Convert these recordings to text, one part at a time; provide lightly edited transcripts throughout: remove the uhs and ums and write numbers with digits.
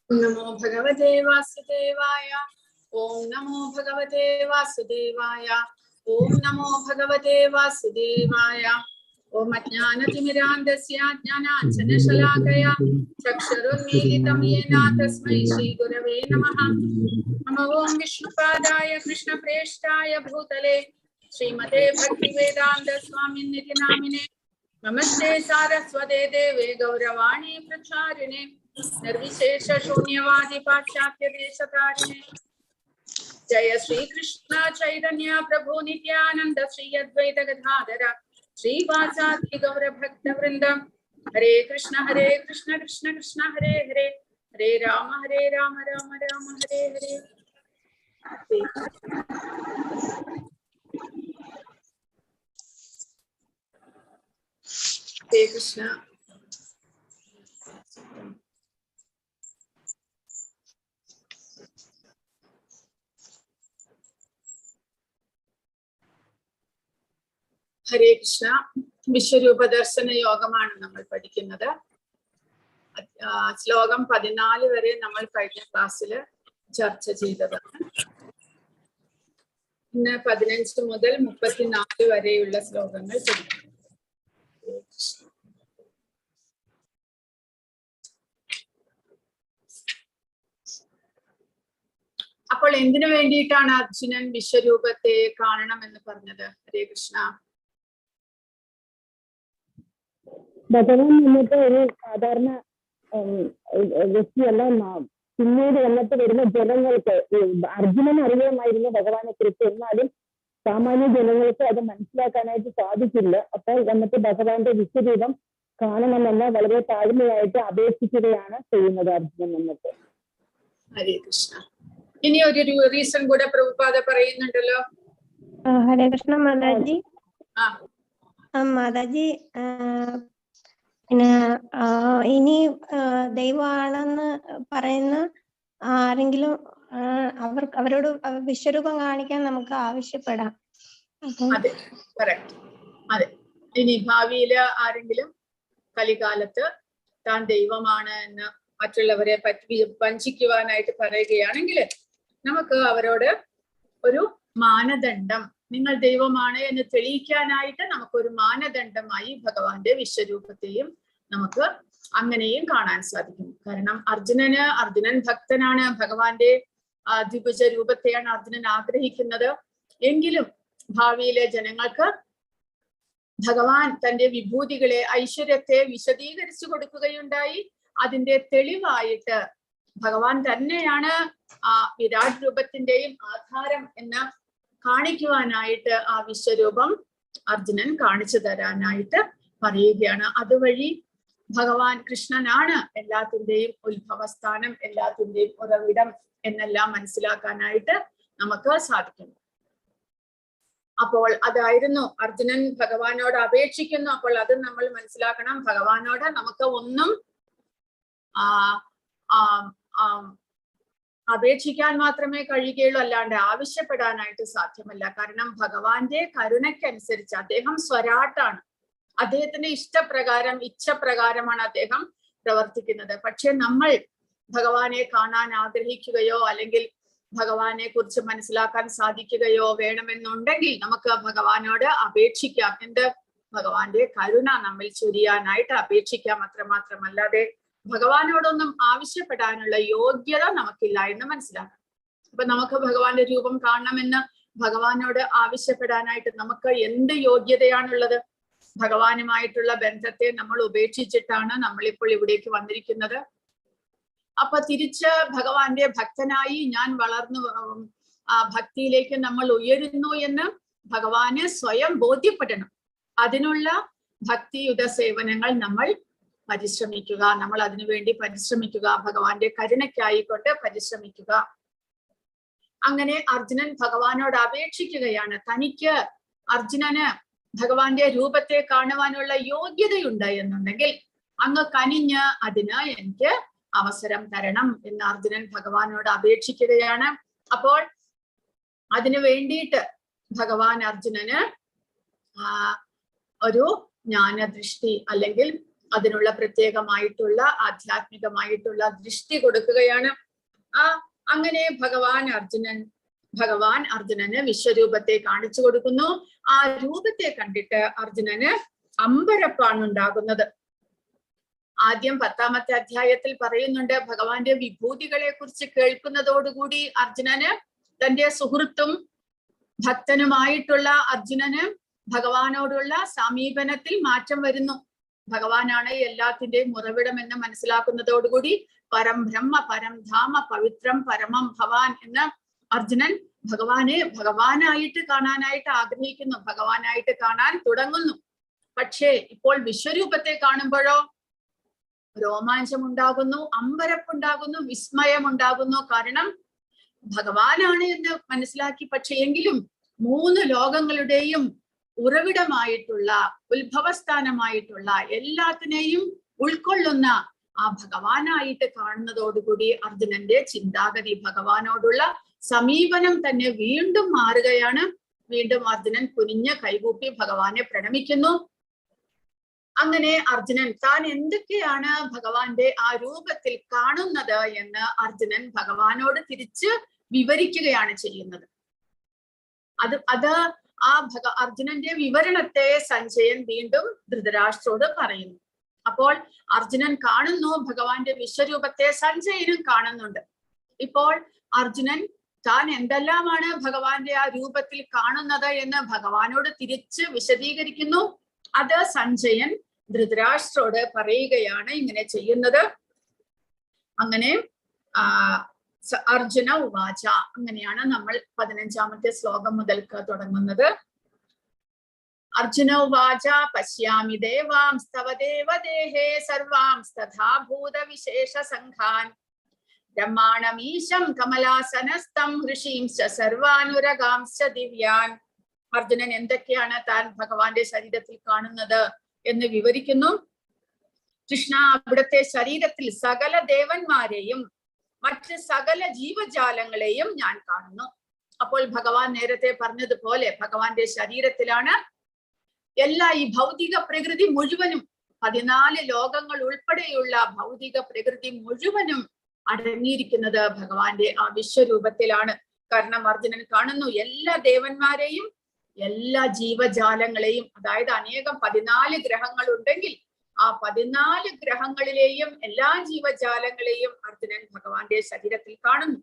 नमो भगवते वासुदेवाय। ओम नमो भगवते वासुदेवाय। ओम नमो भगवते वासुदेवाय। ओम अज्ञानतिमिरान्धस्य ज्ञानाञ्जनशलाकया चक्षुरुन्मीलितं येन तस्मै श्रीगुरवे नमः। नमो ओम विष्णुपादाय कृष्णप्रेष्ठाय भूतले श्रीमते भक्तिवेदान्त स्वामिनिति नामिने नमस्ते सारस्वते देवे गौरवाणी प्रचारिणे निर्विशेष शून्यवादी पाश्चात्य देशतारिणे। जय श्री कृष्ण चैतन्य प्रभु नित्यानंद श्री अद्वैत गदाधर श्रीवासादि गौर भक्त वृंद। हरे कृष्ण कृष्ण कृष्ण हरे हरे, हरे राम राम राम हरे हरे। हरे कृष्ण। ഹരേ കൃഷ്ണ. വിശ്വരൂപ ദർശന യോഗമാണ് നമ്മൾ പഠിക്കുന്നത്. ശ്ലോകം 14 വരെ നമ്മൾ കഴിഞ്ഞ ക്ലാസ്സിൽ ചർച്ച ചെയ്തതാണ്. ഇന്ന് 15 മുതൽ 34 വരെയുള്ള ശ്ലോകങ്ങൾ പഠിക്കും. അപ്പോൾ എന്തിനു വേണ്ടിയിട്ടാണ് അർജുനൻ വിശ്വരൂപത്തെ കാണണമെന്ന് പറഞ്ഞത്? ഹരേ കൃഷ്ണ. ഭഗവാൻ വന്നിട്ട് ഒരു സാധാരണ വ്യക്തിയല്ല, പിന്നീട് വന്നിട്ട് വരുന്ന ജനങ്ങൾക്ക് അർജുനന് അറിയാമായിരുന്നു ഭഗവാനെ കുറിച്ച്, എന്നാലും സാമാന്യ ജനങ്ങൾക്ക് അത് മനസ്സിലാക്കാനായിട്ട് സാധിക്കില്ല. അപ്പോൾ വന്നിട്ട് ഭഗവാന്റെ വിശ്വരൂപം കാണണമെന്ന് വളരെ താഴ്മയായിട്ട് അപേക്ഷിക്കുകയാണ് ചെയ്യുന്നത് അർജുനൻ വന്നിട്ട്. ഹരേ കൃഷ്ണ. ഇനി ഒരു റീസൺ കൂടെ പ്രഭുപാദ പറയുന്നുണ്ടല്ലോ. ഹരേ കൃഷ്ണ മാതാജി. മാതാജി, പിന്നെ ഇനി ദൈവമാണെന്ന് പറയുന്ന ആരെങ്കിലും അവരോട് വിശ്വരൂപം കാണിക്കാൻ നമുക്ക് ആവശ്യപ്പെടാം. അതെ, കറക്റ്റ്. അതെ, ഇനി ഭാവിയില് ആരെങ്കിലും കലികാലത്ത് താൻ ദൈവമാണ് എന്ന് മറ്റുള്ളവരെ വഞ്ചിക്കുവാനായിട്ട് പറയുകയാണെങ്കിൽ നമുക്ക് അവരോട് ഒരു മാനദണ്ഡം, നിങ്ങൾ ദൈവമാണ് എന്ന് തെളിയിക്കാനായിട്ട് നമുക്കൊരു മാനദണ്ഡമായി ഭഗവാന്റെ വിശ്വരൂപത്തെയും നമുക്ക് അങ്ങനെയും കാണാൻ സാധിക്കും. കാരണം അർജുനൻ ഭക്തനാണ്, ഭഗവാന്റെ ദ്വിഭുജ രൂപത്തെയാണ് അർജുനൻ ആഗ്രഹിക്കുന്നത്. എങ്കിലും ഭാവിയിലെ ജനങ്ങൾക്ക് ഭഗവാൻ തന്റെ വിഭൂതികളെ, ഐശ്വര്യത്തെ വിശദീകരിച്ചു കൊടുക്കുകയുണ്ടായി. അതിന്റെ തെളിവായിട്ട് ഭഗവാൻ തന്നെയാണ് ആ വിരാട് രൂപത്തിന്റെയും ആധാരം എന്ന് കാണിക്കുവാനായിട്ട് ആ വിശ്വരൂപം അർജുനൻ കാണിച്ചു തരാനായിട്ട് പറയുകയാണ്. അതുവഴി ഭഗവാൻ കൃഷ്ണനാണ് എല്ലാത്തിന്റെയും ഉത്ഭവസ്ഥാനം, എല്ലാത്തിന്റെയും ഉറവിടം എന്നെല്ലാം മനസ്സിലാക്കാനായിട്ട് നമുക്ക് സാധിക്കുന്നു. അപ്പോൾ അതായിരുന്നു അർജുനൻ ഭഗവാനോട് അപേക്ഷിക്കുന്നു. അപ്പോൾ അത് നമ്മൾ മനസ്സിലാക്കണം. ഭഗവാനോട് നമുക്ക് ഒന്നും അപേക്ഷിക്കാൻ മാത്രമേ കഴിയുകയുള്ളൂ, അല്ലാണ്ട് ആവശ്യപ്പെടാനായിട്ട് സാധ്യമല്ല. കാരണം ഭഗവാന്റെ കരുണയ്ക്കനുസരിച്ച് അദ്ദേഹം സ്വരാട്ടാണ്. അദ്ദേഹത്തിന്റെ ഇഷ്ടപ്രകാരം, ഇച്ഛപ്രകാരമാണ് അദ്ദേഹം പ്രവർത്തിക്കുന്നത്. പക്ഷെ നമ്മൾ ഭഗവാനെ കാണാൻ ആഗ്രഹിക്കുകയോ അല്ലെങ്കിൽ ഭഗവാനെ കുറിച്ച് മനസ്സിലാക്കാൻ സാധിക്കുകയോ വേണമെന്നുണ്ടെങ്കിൽ നമുക്ക് ഭഗവാനോട് അപേക്ഷിക്കാം. എന്ത്? ഭഗവാന്റെ കരുണ നമ്മിൽ ചൊരിയാനായിട്ട് അപേക്ഷിക്കാം. അത്രമാത്രമല്ലാതെ ഭഗവാനോടൊന്നും ആവശ്യപ്പെടാനുള്ള യോഗ്യത നമുക്കില്ല എന്ന് മനസ്സിലാക്കാം. അപ്പൊ നമുക്ക് ഭഗവാന്റെ രൂപം കാണണമെന്ന് ഭഗവാനോട് ആവശ്യപ്പെടാനായിട്ട് നമുക്ക് എന്ത് യോഗ്യതയാണുള്ളത്? ഭഗവാനുമായിട്ടുള്ള ബന്ധത്തെ നമ്മൾ ഉപേക്ഷിച്ചിട്ടാണ് നമ്മളിപ്പോൾ ഇവിടേക്ക് വന്നിരിക്കുന്നത്. അപ്പൊ തിരിച്ച് ഭഗവാന്റെ ഭക്തനായി ഞാൻ വളർന്നു, ഭക്തിയിലേക്ക് നമ്മൾ ഉയരുന്നു എന്ന് ഭഗവാന് സ്വയം ബോധ്യപ്പെടണം. അതിനുള്ള ഭക്തിയുത സേവനങ്ങൾ നമ്മൾ പരിശ്രമിക്കുക, നമ്മൾ അതിനുവേണ്ടി പരിശ്രമിക്കുക, ഭഗവാന്റെ കരുണയ്ക്കായിക്കൊണ്ട് പരിശ്രമിക്കുക. അങ്ങനെ അർജുനൻ ഭഗവാനോട് അപേക്ഷിക്കുകയാണ്. തനിക്ക്, അർജുനന് ഭഗവാന്റെ രൂപത്തെ കാണുവാനുള്ള യോഗ്യതയുണ്ട് എന്നുണ്ടെങ്കിൽ അങ്ങ് കനിഞ്ഞ് അതിന് എനിക്ക് അവസരം തരണം എന്ന് അർജുനൻ ഭഗവാനോട് അപേക്ഷിക്കുകയാണ്. അപ്പോൾ അതിനു വേണ്ടിയിട്ട് ഭഗവാൻ അർജുനന് ഒരു ജ്ഞാനദൃഷ്ടി അല്ലെങ്കിൽ അതിനുള്ള പ്രത്യേകമായിട്ടുള്ള ആധ്യാത്മികമായിട്ടുള്ള ദൃഷ്ടി കൊടുക്കുകയാണ്. അങ്ങനെ ഭഗവാൻ അർജുനന് വിശ്വരൂപത്തെ കാണിച്ചു കൊടുക്കുന്നു. ആ രൂപത്തെ കണ്ടിട്ട് അർജുനന് അമ്പരപ്പാണ് ഉണ്ടാകുന്നത്. ആദ്യം 10ാമത്തെ അധ്യായത്തിൽ പറയുന്നുണ്ട്, ഭഗവാന്റെ വിഭൂതികളെ കുറിച്ച് കേൾക്കുന്നതോടുകൂടി അർജുനന്, തന്റെ സുഹൃത്തും ഭക്തനുമായിട്ടുള്ള അർജുനന് ഭഗവാനോടുള്ള സമീപനത്തിൽ മാറ്റം വരുന്നു. ഭഗവാനാണ് എല്ലാത്തിന്റെയും ഉറവിടം എന്ന് മനസ്സിലാക്കുന്നതോടുകൂടി പരം ബ്രഹ്മ, പരം ധാമ, പവിത്രം, പരമം ഭവാൻ എന്ന് അർജുനൻ ഭഗവാനായിട്ട് കാണാനായിട്ട് ആഗ്രഹിക്കുന്നു, ഭഗവാനായിട്ട് കാണാൻ തുടങ്ങുന്നു. പക്ഷേ ഇപ്പോൾ വിശ്വരൂപത്തെ കാണുമ്പോഴോ രോമാഞ്ചം ഉണ്ടാകുന്നു, അമ്പരപ്പുണ്ടാകുന്നു, വിസ്മയമുണ്ടാകുന്നു. കാരണം ഭഗവാനാണ് എന്ന് മനസ്സിലാക്കി, പക്ഷെ എങ്കിലും 3 ലോകങ്ങളുടെയും ഉറവിടമായിട്ടുള്ള, ഉത്ഭവസ്ഥാനമായിട്ടുള്ള, എല്ലാത്തിനെയും ഉൾക്കൊള്ളുന്ന ആ ഭഗവാനായിട്ട് കാണുന്നതോടുകൂടി അർജുനന്റെ ചിന്താഗതി, ഭഗവാനോടുള്ള സമീപനം തന്നെ വീണ്ടും മാറുകയാണ്. വീണ്ടും അർജുനൻ കുനിഞ്ഞ് കൈകൂപ്പി ഭഗവാനെ പ്രണമിക്കുന്നു. അങ്ങനെ അർജുനൻ താൻ എന്തൊക്കെയാണ് ഭഗവാന്റെ ആ രൂപത്തിൽ കാണുന്നത് എന്ന് അർജുനൻ ഭഗവാനോട് തിരിച്ച് വിവരിക്കുകയാണ് ചെയ്യുന്നത്. അർജുനന്റെ വിവരണത്തെ സഞ്ജയൻ വീണ്ടും ധൃതരാഷ്ട്രോട് പറയുന്നു. അപ്പോൾ അർജുനൻ കാണുന്നു ഭഗവാന്റെ വിശ്വരൂപത്തെ, സഞ്ജയനും കാണുന്നുണ്ട്. ഇപ്പോൾ അർജുനൻ താൻ എന്തെല്ലാമാണ് ഭഗവാന്റെ ആ രൂപത്തിൽ കാണുന്നത് എന്ന് ഭഗവാനോട് തിരിച്ച് വിശദീകരിക്കുന്നു. അത് സഞ്ജയൻ ധൃതരാഷ്ട്രോട് പറയുകയാണ് ഇങ്ങനെ ചെയ്യുന്നത്. അങ്ങനെ അർജുന ഉവാച, അങ്ങനെയാണ് നമ്മൾ 15ാമത്തെ ശ്ലോകം മുതൽക്ക് തുടങ്ങുന്നത്. അർജുന ഉവാച പശ്യാമി ദേവാംസ്തവ ദേവദേഹേ സർവാംസ്തഥാ ഭൂതവിശേഷ സംഘാൻ ബ്രഹ്മാണമീശം കമലാസനസ്ഥം ഋഷീംശ്ച സർവാനുരഗാംശ്ച ദിവ്യാൻ. അർജുനൻ എന്തൊക്കെയാണ് താൻ ഭഗവാന്റെ ശരീരത്തിൽ കാണുന്നത് എന്ന് വിവരിക്കുന്നു. കൃഷ്ണ, അവിടുത്തെ ശരീരത്തിൽ സകല ദേവന്മാരെയും മറ്റ് സകല ജീവജാലങ്ങളെയും ഞാൻ കാണുന്നു. അപ്പോൾ ഭഗവാൻ നേരത്തെ പറഞ്ഞതുപോലെ ഭഗവാന്റെ ശരീരത്തിലാണ് ഈ ഭൗതിക പ്രകൃതി മുഴുവനും, 14 ലോകങ്ങൾ ഉൾപ്പെടെയുള്ള ഭൗതിക പ്രകൃതി മുഴുവനും അടങ്ങിയിരിക്കുന്നത് ഭഗവാന്റെ ആ വിശ്വരൂപത്തിലാണ്. കാരണം അർജുനൻ കാണുന്നു എല്ലാ ദേവന്മാരെയും എല്ലാ ജീവജാലങ്ങളെയും. അതായത് അനേകം 14 ഗ്രഹങ്ങൾ ഉണ്ടെങ്കിൽ ആ 14 ഗ്രഹങ്ങളിലെയും എല്ലാ ജീവജാലങ്ങളെയും അർജുനൻ ഭഗവാന്റെ ശരീരത്തിൽ കാണുന്നു.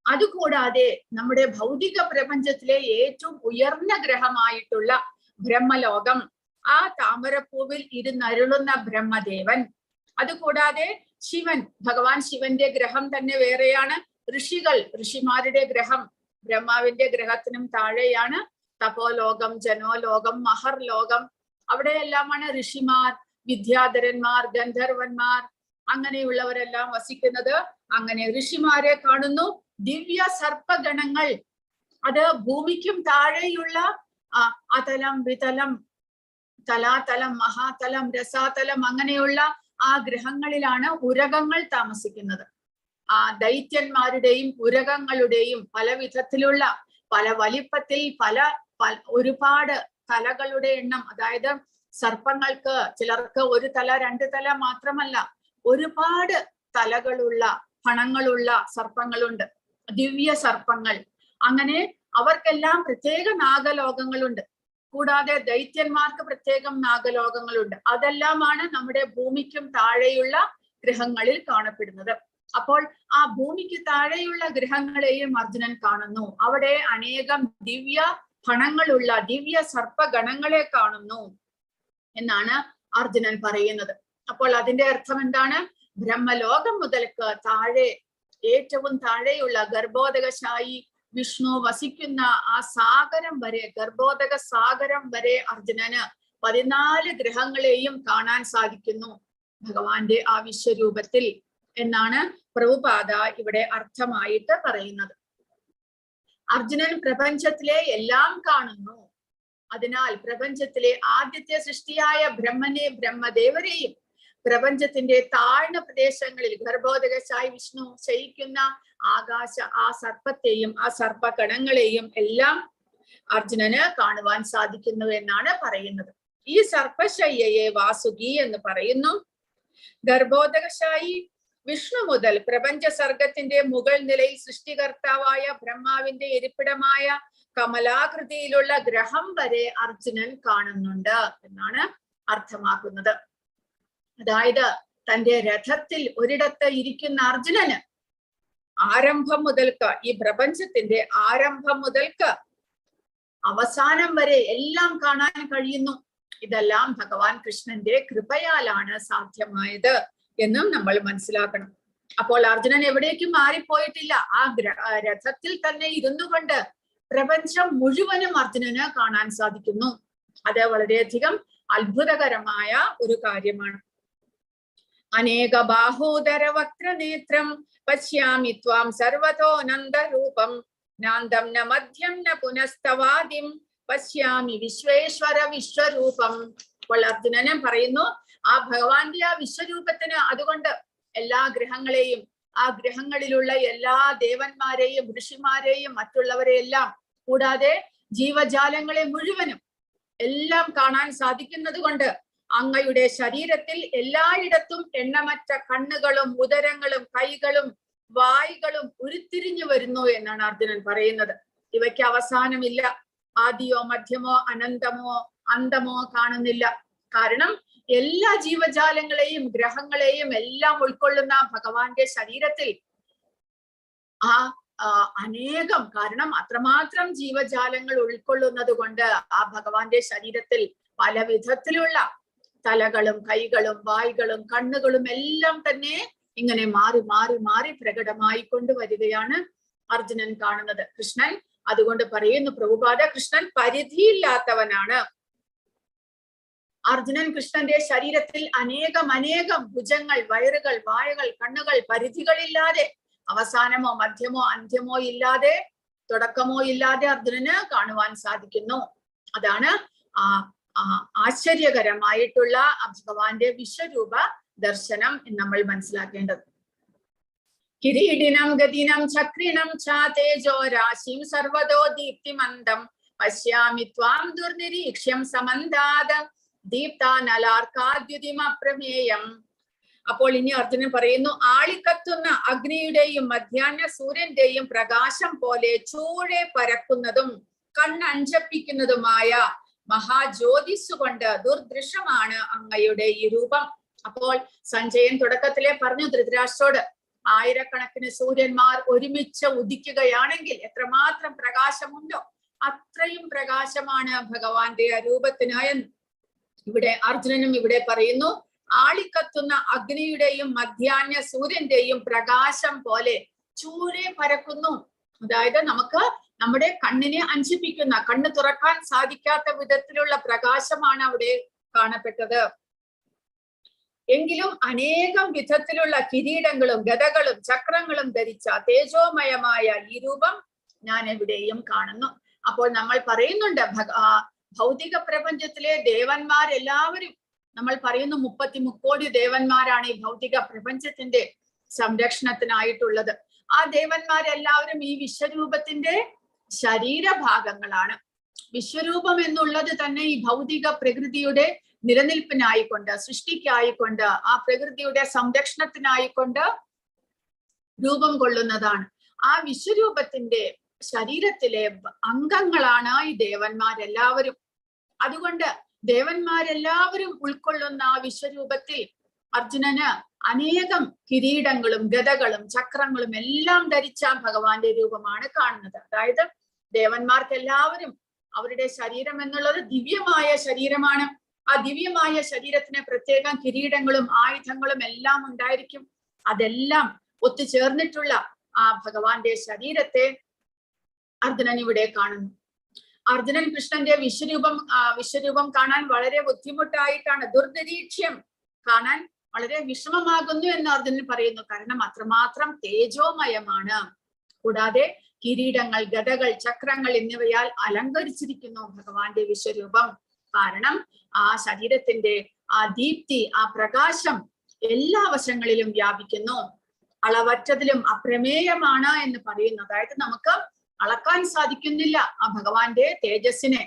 അതുകൂടാതെ നമ്മുടെ ഭൗതിക പ്രപഞ്ചത്തിലെ ഏറ്റവും ഉയർന്ന ഗ്രഹമായിട്ടുള്ള ബ്രഹ്മലോകം, ആ താമരപ്പൂവിൽ ഇരുന്നരുളുന്ന ബ്രഹ്മദേവൻ, അതുകൂടാതെ ശിവൻ, ഭഗവാൻ ശിവന്റെ ഗ്രഹം തന്നെ വേറെയാണ്. ഋഷിമാരുടെ ഗ്രഹം ബ്രഹ്മാവിന്റെ ഗ്രഹത്തിനും താഴെയാണ് തപോലോകം, ജനോലോകം, മഹർലോകം. അവിടെയെല്ലാമാണ് ഋഷിമാർ, വിദ്യാധരന്മാർ, ഗന്ധർവന്മാർ, അങ്ങനെയുള്ളവരെല്ലാം വസിക്കുന്നത്. അങ്ങനെ ഋഷിമാരെ കാണുന്നു. ദിവ്യ സർപ്പഗണങ്ങൾ, അത് ഭൂമിക്കും താഴെയുള്ള അതലം, വിതലം, തലാതലം, മഹാതലം, രസാതലം, അങ്ങനെയുള്ള ആ ഗ്രഹങ്ങളിലാണ് ഉരകങ്ങൾ താമസിക്കുന്നത്. ആ ദൈത്യന്മാരുടെയും ഉരകങ്ങളുടെയും പല വിധത്തിലുള്ള, പല വലിപ്പത്തിൽ, ഒരുപാട് തലകളുടെ എണ്ണം. അതായത് സർപ്പങ്ങൾക്ക് ചിലർക്ക് 1 തല 2 തല മാത്രമല്ല, ഒരുപാട് തലകളുള്ള ഫണങ്ങളുള്ള സർപ്പങ്ങളുണ്ട്, ദിവ്യ സർപ്പങ്ങൾ. അങ്ങനെ അവർക്കെല്ലാം പ്രത്യേക നാഗലോകങ്ങളുണ്ട്. കൂടാതെ ദൈത്യന്മാർക്ക് പ്രത്യേകം നാഗലോകങ്ങളുണ്ട്. അതെല്ലാമാണ് നമ്മുടെ ഭൂമിക്കും താഴെയുള്ള ഗ്രഹങ്ങളിൽ കാണപ്പെടുന്നത്. അപ്പോൾ ആ ഭൂമിക്ക് താഴെയുള്ള ഗ്രഹങ്ങളെയും അർജുനൻ കാണുന്നു. അവിടെ അനേകം ദിവ്യ ഫണങ്ങളുള്ള ദിവ്യ സർപ്പഗണങ്ങളെ കാണുന്നു എന്നാണ് അർജുനൻ പറയുന്നത്. അപ്പോൾ അതിന്റെ അർത്ഥം എന്താണ്? ബ്രഹ്മലോകം മുതൽക്ക് താഴെ, ഏറ്റവും താഴെയുള്ള ഗർഭോദകശായി വിഷ്ണു വസിക്കുന്ന ആ സാഗരം വരെ, ഗർഭോദക സാഗരം വരെ അർജുനന് 14 ഗ്രഹങ്ങളെയും കാണാൻ സാധിക്കുന്നു ഭഗവാന്റെ ആ വിശ്വരൂപത്തിൽ എന്നാണ് പ്രഭുപാദ ഇവിടെ അർത്ഥമായിട്ട് പറയുന്നത്. അർജുനൻ പ്രപഞ്ചത്തിലെ എല്ലാം കാണുന്നു. അതിനാൽ പ്രപഞ്ചത്തിലെ ആദ്യത്തെ സൃഷ്ടിയായ ബ്രഹ്മനെ, ബ്രഹ്മദേവരെയും, പ്രപഞ്ചത്തിന്റെ താഴ്ന്ന പ്രദേശങ്ങളിൽ ഗർഭോദകശായി വിഷ്ണു ശയിക്കുന്ന ആ സർപ്പത്തെയും ആ സർപ്പഗണങ്ങളെയും എല്ലാം അർജുനന് കാണുവാൻ സാധിക്കുന്നു എന്നാണ് പറയുന്നത്. ഈ സർപ്പശയ്യയെ വാസുകി എന്ന് പറയുന്നു. ഗർഭോദകശായി വിഷ്ണു മുതൽ പ്രപഞ്ച സർഗത്തിന്റെ മുകൾ നിലയിൽ സൃഷ്ടികർത്താവായ ബ്രഹ്മാവിന്റെ ഇരിപ്പിടമായ കമലാകൃതിയിലുള്ള ഗ്രഹം വരെ അർജുനൻ കാണുന്നുണ്ട് എന്നാണ് അർത്ഥമാക്കുന്നത്. അതായത് തന്റെ രഥത്തിൽ ഒരിടത്ത് ഇരിക്കുന്ന അർജുനന് ആരംഭം മുതൽക്ക്, ഈ പ്രപഞ്ചത്തിന്റെ ആരംഭം മുതൽക്ക് അവസാനം വരെ എല്ലാം കാണാൻ കഴിയുന്നു. ഇതെല്ലാം ഭഗവാൻ കൃഷ്ണന്റെ കൃപയാലാണ് സാധ്യമായത് എന്നും നമ്മൾ മനസ്സിലാക്കണം. അപ്പോൾ അർജുനൻ എവിടേക്കും മാറിപ്പോയിട്ടില്ല. ആ രഥത്തിൽ തന്നെ ഇരുന്നു കൊണ്ട് പ്രപഞ്ചം മുഴുവനും അർജുനന് കാണാൻ സാധിക്കുന്നു. അത് വളരെയധികം അത്ഭുതകരമായ ഒരു കാര്യമാണ്. അനേക ബാഹൂദര വക്രനേത്രം പശ്യാമി ത്വാം സർവതോനന്ദരൂപം നാന്തം ന മധ്യം ന പുനസ്തവാദിം പശ്യാമി വിശ്വേശ്വര വിശ്വരൂപം. അപ്പോൾ അർജുനനും പറയുന്നു, ആ ഭഗവാന്റെ ആ വിശ്വരൂപത്തിന് അതുകൊണ്ട് എല്ലാ ഗ്രഹങ്ങളെയും, ആ ഗ്രഹങ്ങളിലുള്ള എല്ലാ ദേവന്മാരെയും ഋഷിമാരെയും മറ്റുള്ളവരെയെല്ലാം കൂടാതെ ജീവജാലങ്ങളെ മുഴുവനും എല്ലാം കാണാൻ സാധിക്കുന്നത് കൊണ്ട് അങ്ങയുടെ ശരീരത്തിൽ എല്ലായിടത്തും എണ്ണമറ്റ കണ്ണുകളും ഉദരങ്ങളും കൈകളും വായ്കളും ഉരുത്തിരിഞ്ഞു വരുന്നു എന്നാണ് അർജുനൻ പറയുന്നത്. ഇവയ്ക്ക് അവസാനമില്ല. ആദിയോ മധ്യമോ അനന്തമോ അന്തമോ കാണുന്നില്ല. കാരണം എല്ലാ ജീവജാലങ്ങളെയും ഗ്രഹങ്ങളെയും എല്ലാം ഉൾക്കൊള്ളുന്ന ഭഗവാന്റെ ശരീരത്തിൽ ആ അനേകം, കാരണം അത്രമാത്രം ജീവജാലങ്ങൾ ഉൾക്കൊള്ളുന്നത് കൊണ്ട് ആ ഭഗവാന്റെ ശരീരത്തിൽ പല വിധത്തിലുള്ള തലകളും കൈകളും വായ്കളും കണ്ണുകളും എല്ലാം തന്നെ ഇങ്ങനെ മാറി മാറി മാറി പ്രകടമായി കൊണ്ടുവരികയാണ് അർജുനൻ കാണുന്നത്. കൃഷ്ണൻ അതുകൊണ്ട് പറയുന്നു പ്രഭുപാദ, കൃഷ്ണൻ പരിധിയില്ലാത്തവനാണ്. അർജുനൻ കൃഷ്ണന്റെ ശരീരത്തിൽ അനേകം ഭുജങ്ങൾ, വയറുകൾ, വായകൾ, കണ്ണുകൾ പരിധികളില്ലാതെ, അവസാനമോ മധ്യമോ അന്ത്യമോ ഇല്ലാതെ, തുടക്കമോ ഇല്ലാതെ അർജുനന് കാണുവാൻ സാധിക്കുന്നു. അതാണ് ആശ്ചര്യകരമായിട്ടുള്ള ഭഗവാന്റെ വിശ്വരൂപ ദർശനം നമ്മൾ മനസ്സിലാക്കേണ്ടത്. കിരീടിനം ഗതിനം ചക്രിണം ച തേജോ രാശിം സർവതോ ദീപ്തിമന്തം പശ്യാമി ത്വാം ദുർനിരീക്ഷ്യം സമന്താദ ദീപ്താനലാർക്കാദ്യുതിമപ്രമേയം. അപ്പോൾ ഇനി അർജുനൻ പറയുന്നു, ആളിക്കത്തുന്ന അഗ്നിയുടെയും മധ്യാഹ്ന സൂര്യന്റെയും പ്രകാശം പോലെ ചൂഴെ പരക്കുന്നതും കണ്ണഞ്ചപ്പിക്കുന്നതുമായ മഹാജ്യോതിസ്സുകൊണ്ട് ദുർദൃശ്യമാണ് അങ്ങയുടെ ഈ രൂപം. അപ്പോൾ സഞ്ജയൻ തുടക്കത്തിലെ പറഞ്ഞു ധൃതരാഷ്ട്രോട്, ആയിരക്കണക്കിന് സൂര്യന്മാർ ഒരുമിച്ച് ഉദിക്കുകയാണെങ്കിൽ എത്രമാത്രം പ്രകാശമുണ്ടോ അത്രയും പ്രകാശമാണ് ഭഗവാന്റെ രൂപത്തിന് എന്ന്. ഇവിടെ അർജുനനും ഇവിടെ പറയുന്നു, ആളിക്കത്തുന്ന അഗ്നിയുടെയും മധ്യാഹ്ന സൂര്യന്റെയും പ്രകാശം പോലെ ചൂരെ പരക്കുന്നു. അതായത് നമുക്ക് നമ്മുടെ കണ്ണിനെ അഞ്ചിപ്പിക്കുന്ന, കണ്ണ് തുറക്കാൻ സാധിക്കാത്ത വിധത്തിലുള്ള പ്രകാശമാണ് അവിടെ കാണപ്പെട്ടത്. എങ്കിലും അനേകം വിധത്തിലുള്ള കിരീടങ്ങളും ഗദകളും ചക്രങ്ങളും ധരിച്ച തേജോമയമായ ഈ രൂപം ഞാൻ എവിടെയും കാണുന്നു. അപ്പോൾ നമ്മൾ പറയുന്നുണ്ട്, ഭൗതിക പ്രപഞ്ചത്തിലെ ദേവന്മാരെല്ലാവരും, നമ്മൾ പറയുന്നു 33 കോടി ദേവന്മാരാണ് ഈ ഭൗതിക പ്രപഞ്ചത്തിന്റെ സംരക്ഷണത്തിനായിട്ടുള്ളത്. ആ ദേവന്മാരെല്ലാവരും ഈ വിശ്വരൂപത്തിന്റെ ശരീരഭാഗങ്ങളാണ്. വിശ്വരൂപം എന്നുള്ളത് തന്നെ ഈ ഭൗതിക പ്രകൃതിയുടെ നിലനിൽപ്പിനായിക്കൊണ്ട്, സൃഷ്ടിക്കായിക്കൊണ്ട്, ആ പ്രകൃതിയുടെ സംരക്ഷണത്തിനായിക്കൊണ്ട് രൂപം കൊള്ളുന്നതാണ്. ആ വിശ്വരൂപത്തിന്റെ ശരീരത്തിലെ അംഗങ്ങളാണ് ഈ ദേവന്മാരെല്ലാവരും. അതുകൊണ്ട് ദേവന്മാരെല്ലാവരും ഉൾക്കൊള്ളുന്ന ആ വിശ്വരൂപത്തിൽ അർജുനന് അനേകം കിരീടങ്ങളും ഗദകളും ചക്രങ്ങളും എല്ലാം ധരിച്ച ഭഗവാന്റെ രൂപമാണ് കാണുന്നത്. അതായത് ദേവന്മാർക്കെല്ലാവരും അവരുടെ ശരീരം എന്നുള്ളത് ദിവ്യമായ ശരീരമാണ്. ആ ദിവ്യമായ ശരീരത്തിന് പ്രത്യേകം കിരീടങ്ങളും ആയുധങ്ങളും എല്ലാം ഉണ്ടായിരിക്കും. അതെല്ലാം ഒത്തുചേർന്നിട്ടുള്ള ആ ഭഗവാന്റെ ശരീരത്തെ അർജുനൻ ഇവിടെ കാണുന്നു. അർജുനൻ കൃഷ്ണന്റെ വിശ്വരൂപം കാണാൻ വളരെ ബുദ്ധിമുട്ടായിട്ടാണ്, ദുർനിരീക്ഷ്യം കാണാൻ വളരെ വിഷമമാകുന്നു എന്ന് അർജുനൻ പറയുന്നു. കാരണം അത്രമാത്രം തേജോമയമാണ്. കൂടാതെ കിരീടങ്ങൾ, ഗദകൾ, ചക്രങ്ങൾ എന്നിവയാൽ അലങ്കരിച്ചിരിക്കുന്നു ഭഗവാന്റെ വിശ്വരൂപം. കാരണം ആ ശരീരത്തിന്റെ ആ ദീപ്തി, ആ പ്രകാശം എല്ലാ വശങ്ങളിലും വ്യാപിക്കുന്നു. അളവറ്റതിലും അപ്രമേയമാണ് എന്ന് പറയുന്നു. അതായത് നമുക്ക് അളക്കാൻ സാധിക്കുന്നില്ല ആ ഭഗവാന്റെ തേജസ്സിനെ.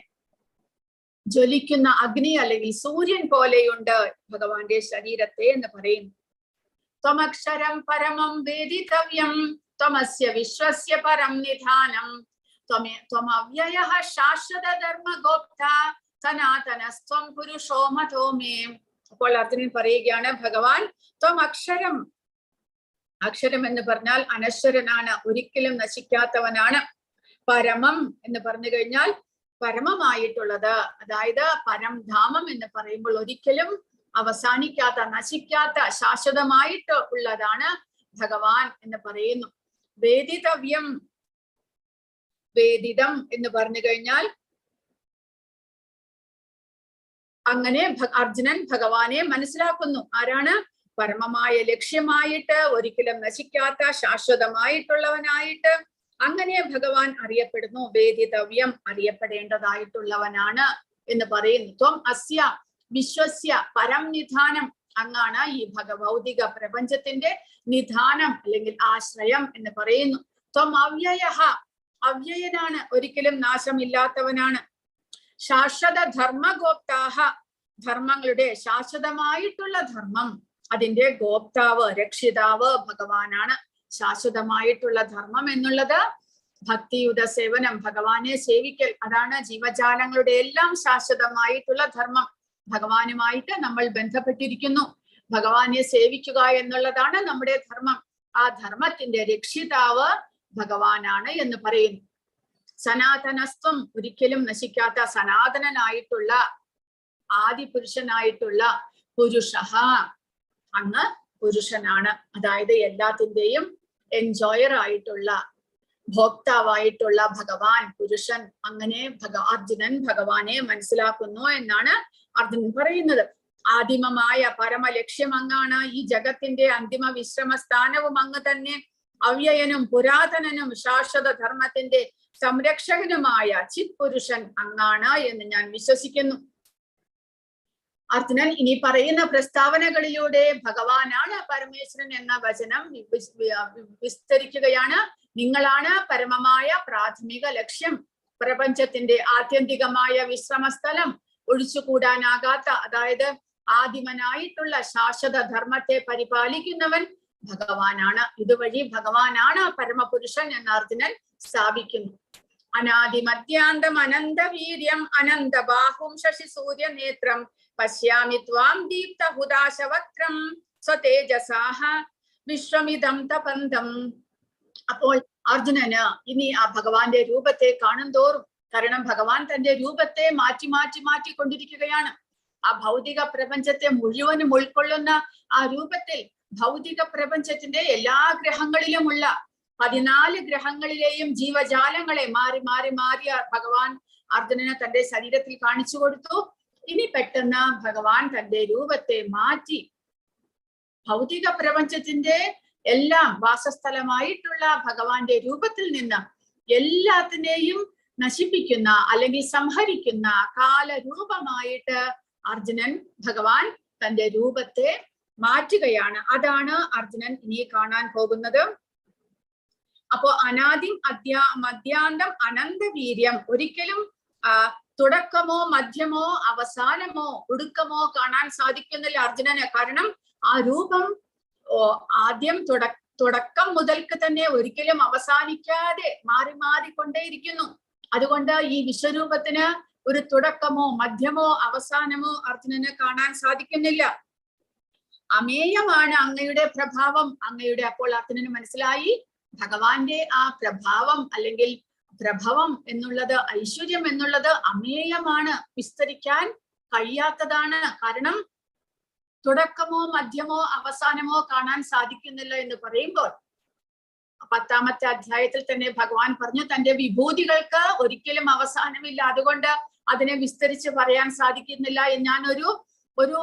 ജ്വലിക്കുന്ന അഗ്നി അല്ലെങ്കിൽ സൂര്യൻ പോലെയുണ്ട് ഭഗവാന്റെ ശരീരത്തെ എന്ന് പറയുന്നു. ത്വമക്ഷരം പരമം വേദിതവ്യം ത്വമസ്യ വിശ്വസ്യ പരം നിധാനം ത്വമവ്യയഃ ശാശ്വത ധർമ്മഗോപ്ത സനാതനസ്ത്വം പുരുഷോ മതോ മേ. അപ്പോൾ അർജുനൻ പറയുകയാണ്, ഭഗവാൻ ത്വം അക്ഷരം. അക്ഷരം എന്ന് പറഞ്ഞാൽ അനശ്വരനാണ്, ഒരിക്കലും നശിക്കാത്തവനാണ്. പരമം എന്ന് പറഞ്ഞു കഴിഞ്ഞാൽ പരമമായിട്ടുള്ളത്, അതായത് പരംധാമം എന്ന് പറയുമ്പോൾ ഒരിക്കലും അവസാനിക്കാത്ത, നശിക്കാത്ത, ശാശ്വതമായിട്ട് ഉള്ളതാണ് ഭഗവാൻ എന്ന് പറയുന്നു. വേദിതവ്യം, വേദിതം എന്ന് പറഞ്ഞു കഴിഞ്ഞാൽ അങ്ങനെ അർജുനൻ ഭഗവാനെ മനസ്സിലാക്കുന്നു. ആരാണ്? പരമമായ ലക്ഷ്യമായിട്ട്, ഒരിക്കലും നശിക്കാത്ത, ശാശ്വതമായിട്ടുള്ളവനായിട്ട് അങ്ങനെ ഭഗവാൻ അറിയപ്പെടുന്നു. വേദിതവ്യം, അറിയപ്പെടേണ്ടതായിട്ടുള്ളവനാണ് എന്ന് പറയുന്നു. ത്വം അസ്യ വിശ്വസ്യ പരം നിധാനം, അങ്ങാണ് ഈ ഭൗതിക പ്രപഞ്ചത്തിന്റെ നിധാനം അല്ലെങ്കിൽ ആശ്രയം എന്ന് പറയുന്നു. ത്വം അവ്യയഃ, അവ്യയനാണ്, ഒരിക്കലും നാശമില്ലാത്തവനാണ്. ശാശ്വത ധർമ്മഗോപ്താഹ, ധർമ്മങ്ങളുടെ ശാശ്വതമായിട്ടുള്ള ധർമ്മം, അതിന്റെ ഗോപ്താവ്, രക്ഷിതാവ് ഭഗവാനാണ്. ശാശ്വതമായിട്ടുള്ള ധർമ്മം എന്നുള്ളത് ഭക്തിയുത സേവനം, ഭഗവാനെ സേവിക്കൽ, അതാണ് ജീവജാലങ്ങളുടെ എല്ലാം ശാശ്വതമായിട്ടുള്ള ധർമ്മം. ഭഗവാനുമായിട്ട് നമ്മൾ ബന്ധപ്പെട്ടിരിക്കുന്നു, ഭഗവാനെ സേവിക്കുക എന്നുള്ളതാണ് നമ്മുടെ ധർമ്മം. ആ ധർമ്മത്തിന്റെ രക്ഷിതാവ് ഭഗവാനാണ് എന്ന് പറയുന്നു. സനാതനസ്ത്വം, ഒരിക്കലും നശിക്കാത്ത, സനാതനനായിട്ടുള്ള, ആദിപുരുഷനായിട്ടുള്ള പുരുഷഃ, അങ്ങ് പുരുഷനാണ്. അതായത് എല്ലാത്തിന്റെയും എൻജോയർ ആയിട്ടുള്ള, ഭോക്താവായിട്ടുള്ള ഭഗവാൻ പുരുഷൻ. അങ്ങനെ അർജുനൻ ഭഗവാനെ മനസ്സിലാക്കുന്നു എന്നാണ് അർജുനൻ പറയുന്നത്. ആദിമമായ പരമലക്ഷ്യം അങ്ങാണ്. ഈ ജഗത്തിന്റെ അന്തിമ വിശ്രമ സ്ഥാനവും അങ്ങ് തന്നെ. അവ്യയനും പുരാതനനും ശാശ്വത ധർമ്മത്തിന്റെ സംരക്ഷകനുമായ ചിത് പുരുഷൻ അങ്ങാണ് എന്ന് ഞാൻ വിശ്വസിക്കുന്നു. അർജുനൻ ഇനി പറയുന്ന പ്രസ്താവനകളിലൂടെ ഭഗവാനാണ് പരമേശ്വരൻ എന്ന വചനം വിസ്തരിക്കുകയാണ്. നിങ്ങളാണ് പരമമായ പ്രാഥമിക ലക്ഷ്യം, പ്രപഞ്ചത്തിന്റെ ആത്യന്തികമായ വിശ്രമസ്ഥലം, ഒഴിച്ചുകൂടാനാകാത്ത, അതായത് ആദിമനായിട്ടുള്ള ശാശ്വത ധർമ്മത്തെ പരിപാലിക്കുന്നവൻ ഭഗവാനാണ്. ഇതുവഴി ഭഗവാനാണ് പരമപുരുഷൻ എന്ന് അർജുനൻ സ്ഥാപിക്കുന്നു. അനാദിമധ്യാന്തം അനന്തവീര്യം അനന്തബാഹും ശശി സൂര്യ നേത്രം പശ്യാമി ത്വാം ദീപ്തഹുദാശവക്രം സ്വതേജസാഹ വിശ്വമിദം തപന്തം. അപ്പോൾ അർജുനന് ഇനി ആ ഭഗവാന്റെ രൂപത്തെ കാണും തോറും, കാരണം ഭഗവാൻ തന്റെ രൂപത്തെ മാറ്റി മാറ്റി മാറ്റിക്കൊണ്ടിരിക്കുകയാണ്. ആ ഭൗതിക പ്രപഞ്ചത്തെ മുഴുവനും ഉൾക്കൊള്ളുന്ന ആ രൂപത്തിൽ ഭൗതിക പ്രപഞ്ചത്തിന്റെ എല്ലാ ഗ്രഹങ്ങളിലുമുള്ള 14 ഗ്രഹങ്ങളിലെയും ജീവജാലങ്ങളെ മാറി മാറി മാറി ഭഗവാൻ അർജുനന് തന്റെ ശരീരത്തിൽ കാണിച്ചു കൊടുത്തു. ഇനി പെട്ടെന്ന് ഭഗവാൻ തന്റെ രൂപത്തെ മാറ്റി ഭൗതിക പ്രപഞ്ചത്തിന്റെ എല്ലാം വാസസ്ഥലമായിട്ടുള്ള ഭഗവാന്റെ രൂപത്തിൽ നിന്ന് എല്ലാത്തിനെയും നശിപ്പിക്കുന്ന അല്ലെങ്കിൽ സംഹരിക്കുന്ന കാലരൂപമായിട്ട് അർജുനൻ ഭഗവാൻ തന്റെ രൂപത്തെ മാറ്റുകയാണ്. അതാണ് അർജുനൻ ഇനി കാണാൻ പോകുന്നത്. അപ്പോ അനാദിം മധ്യാന്തം അനന്തവീര്യം, ഒരിക്കലും തുടക്കമോ മധ്യമോ അവസാനമോ ഒടുക്കമോ കാണാൻ സാധിക്കുന്നില്ല അർജുനന്. കാരണം ആ രൂപം ആദ്യം തുടക്കം മുതൽക്ക് തന്നെ ഒരിക്കലും അവസാനിക്കാതെ മാറി മാറിക്കൊണ്ടേയിരിക്കുന്നു. അതുകൊണ്ട് ഈ വിശ്വരൂപത്തിന് ഒരു തുടക്കമോ മധ്യമോ അവസാനമോ അർജുനന് കാണാൻ സാധിക്കുന്നില്ല. അമേയമാണ് അങ്ങയുടെ പ്രഭാവം. അങ്ങയുടെ, അപ്പോൾ അർജുനന് മനസ്സിലായി ഭഗവാന്റെ ആ പ്രഭാവം അല്ലെങ്കിൽ പ്രഭവം എന്നുള്ളത്, ഐശ്വര്യം എന്നുള്ളത് അമേയമാണ്, വിസ്തരിക്കാൻ കഴിയാത്തതാണ്. കാരണം തുടക്കമോ മധ്യമോ അവസാനമോ കാണാൻ സാധിക്കുന്നില്ല എന്ന് പറയുമ്പോൾ 10ാമത്തെ അധ്യായത്തിൽ തന്നെ ഭഗവാൻ പറഞ്ഞു തന്റെ വിഭൂതികൾക്ക് ഒരിക്കലും അവസാനമില്ല, അതുകൊണ്ട് അതിനെ വിസ്തരിച്ച് പറയാൻ സാധിക്കുന്നില്ല. ഞാൻ ഒരു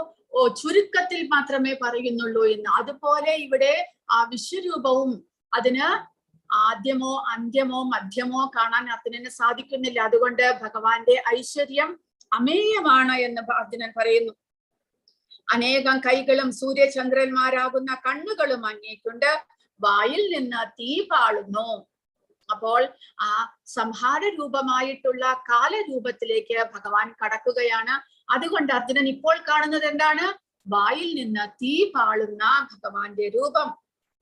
ചുരുക്കത്തിൽ മാത്രമേ പറയുന്നുള്ളൂ എന്ന്. അതുപോലെ ഇവിടെ ആ വിശ്വരൂപവും അതിന് ആദ്യമോ അന്ത്യമോ മധ്യമോ കാണാൻ അർജുനന് സാധിക്കുന്നില്ല. അതുകൊണ്ട് ഭഗവാന്റെ ഐശ്വര്യം അമേയമാണ് എന്ന് അർജുനൻ പറയുന്നു. അനേകം കൈകളും സൂര്യചന്ദ്രന്മാരാകുന്ന കണ്ണുകളും അങ്ങേക്കുണ്ട്, വായിൽ നിന്ന് തീ പാളുന്നു. അപ്പോൾ ആ സംഹാര രൂപമായിട്ടുള്ള കാലരൂപത്തിലേക്ക് ഭഗവാൻ കടക്കുകയാണ്. അതുകൊണ്ട് അർജുനൻ ഇപ്പോൾ കാണുന്നത് എന്താണ്? വായിൽ നിന്ന് തീ പാളുന്ന ഭഗവാന്റെ രൂപം.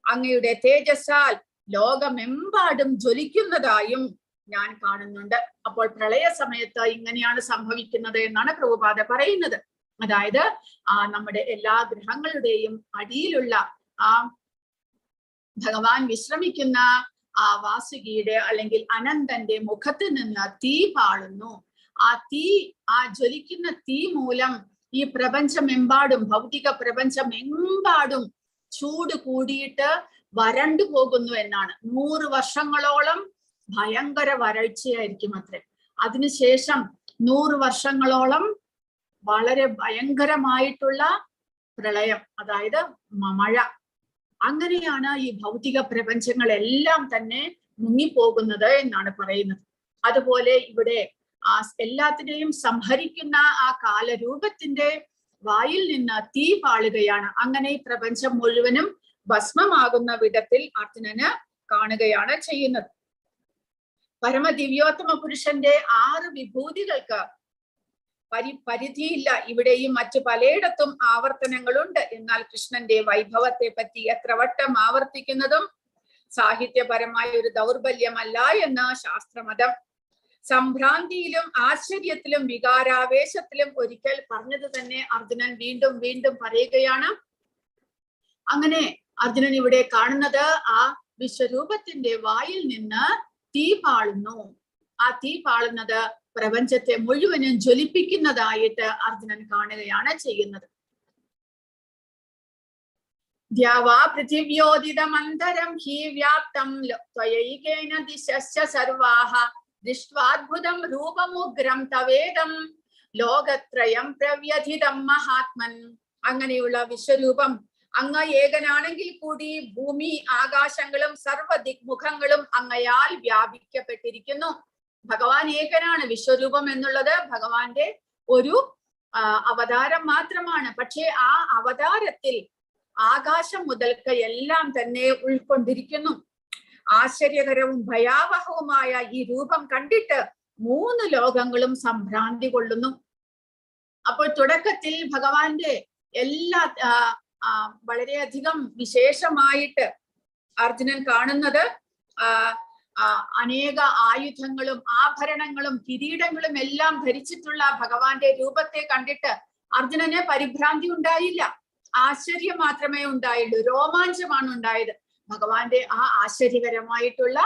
അങ്ങയുടെ തേജസ്സാൽ ലോകമെമ്പാടും ജ്വലിക്കുന്നതായും ഞാൻ കാണുന്നുണ്ട്. അപ്പോൾ പ്രളയ സമയത്ത് ഇങ്ങനെയാണ് സംഭവിക്കുന്നത് എന്നാണ് പ്രഭുപാദ പറയുന്നത്. അതായത് നമ്മുടെ എല്ലാ ഗ്രഹങ്ങളുടെയും അടിയിലുള്ള ആ ഭഗവാൻ വിശ്രമിക്കുന്ന ആ വാസുകിയുടെ അല്ലെങ്കിൽ അനന്തന്റെ മുഖത്ത് നിന്ന് തീ പാളുന്നു. ആ ജ്വലിക്കുന്ന തീ മൂലം ഈ പ്രപഞ്ചമെമ്പാടും, ഭൗതിക പ്രപഞ്ചമെമ്പാടും ചൂട് കൂടിയിട്ട് വരണ്ടു പോകുന്നു എന്നാണ്. 100 വർഷങ്ങളോളം ഭയങ്കര വരൾച്ചയായിരിക്കും അത്രേ. അതിനുശേഷം 100 വർഷങ്ങളോളം വളരെ ഭയങ്കരമായിട്ടുള്ള പ്രളയം, അതായത് മഴ. അങ്ങനെയാണ് ഈ ഭൗതിക പ്രപഞ്ചങ്ങളെല്ലാം തന്നെ മുങ്ങിപ്പോകുന്നത് എന്നാണ് പറയുന്നത്. അതുപോലെ ഇവിടെ എല്ലാത്തിനെയും സംഹരിക്കുന്ന ആ കാലരൂപത്തിന്റെ വായിൽ നിന്ന് തീ പാളുകയാണ്. അങ്ങനെ ഈ പ്രപഞ്ചം മുഴുവനും ഭസ്മമാകുന്ന വിധത്തിൽ അർജുനന് കാണുകയാണ് ചെയ്യുന്നത്. പരമദിവ്യോത്തമ പുരുഷന്റെ 6 വിഭൂതികൾക്ക് പരിധിയില്ല. ഇവിടെയും മറ്റു പലയിടത്തും ആവർത്തനങ്ങളുണ്ട്. എന്നാൽ കൃഷ്ണന്റെ വൈഭവത്തെ പറ്റി എത്ര വട്ടം ആവർത്തിക്കുന്നതും സാഹിത്യപരമായ ഒരു ദൗർബല്യമല്ല എന്ന് ശാസ്ത്രമതം. സംഭ്രാന്തിയിലും ആശ്ചര്യത്തിലും വികാരാവേശത്തിലും ഒരിക്കൽ പറഞ്ഞത് തന്നെ അർജുനൻ വീണ്ടും വീണ്ടും പറയുകയാണ്. അങ്ങനെ അർജുനൻ ഇവിടെ കാണുന്നത് ആ വിശ്വരൂപത്തിന്റെ വായിൽ നിന്ന് തീ പാളുന്നു. ആ തീ പാളുന്നത് പ്രപഞ്ചത്തെ മുഴുവനും ജ്വലിപ്പിക്കുന്നതായിട്ട് അർജുനൻ കാണുകയാണ് ചെയ്യുന്നത്. ദ്യാവാ പൃഥിവ്യോദിതമന്തരം ഹി വ്യാപ്തം ത്വയൈകേന ദിശശ്ച സർവാഹ ദൃഷ്ട്വാദ്ഭുതം രൂപമുഗ്രം തവേദം ലോകത്രയം പ്രവ്യഥിതം മഹാത്മൻ. അങ്ങനെയുള്ള വിശ്വരൂപം അങ്ങ് ഏകനാണെങ്കിൽ കൂടി ഭൂമി, ആകാശങ്ങളും സർവ്വ ദിഗ്മുഖങ്ങളും അങ്ങയാൽ വ്യാപിക്കപ്പെട്ടിരിക്കുന്നു. ഭഗവാൻ ഏകനാണ്. വിശ്വരൂപം എന്നുള്ളത് ഭഗവാന്റെ ഒരു അവതാരം മാത്രമാണ്. പക്ഷേ ആ അവതാരത്തിൽ ആകാശം മുതൽക്ക് എല്ലാം തന്നെ ഉൾക്കൊണ്ടിരിക്കുന്നു. ആശ്ചര്യകരവും ഭയാവഹവുമായ ഈ രൂപം കണ്ടിട്ട് 3 ലോകങ്ങളും സംഭ്രാന്തി കൊള്ളുന്നു. അപ്പോൾ തുടക്കത്തിൽ ഭഗവാന്റെ എല്ലാ വളരെയധികം വിശേഷമായിട്ട് അർജുനൻ കാണുന്നത് അനേക ആയുധങ്ങളും ആഭരണങ്ങളും കിരീടങ്ങളും എല്ലാം ധരിച്ചിട്ടുള്ള ഭഗവാന്റെ രൂപത്തെ കണ്ടിട്ട് അർജുനന് പരിഭ്രാന്തി ഉണ്ടായില്ല. ആശ്ചര്യം മാത്രമേ ഉണ്ടായുള്ളൂ. രോമാഞ്ചമാണ് ഉണ്ടായത്. ഭഗവാന്റെ ആ ആശ്ചര്യകരമായിട്ടുള്ള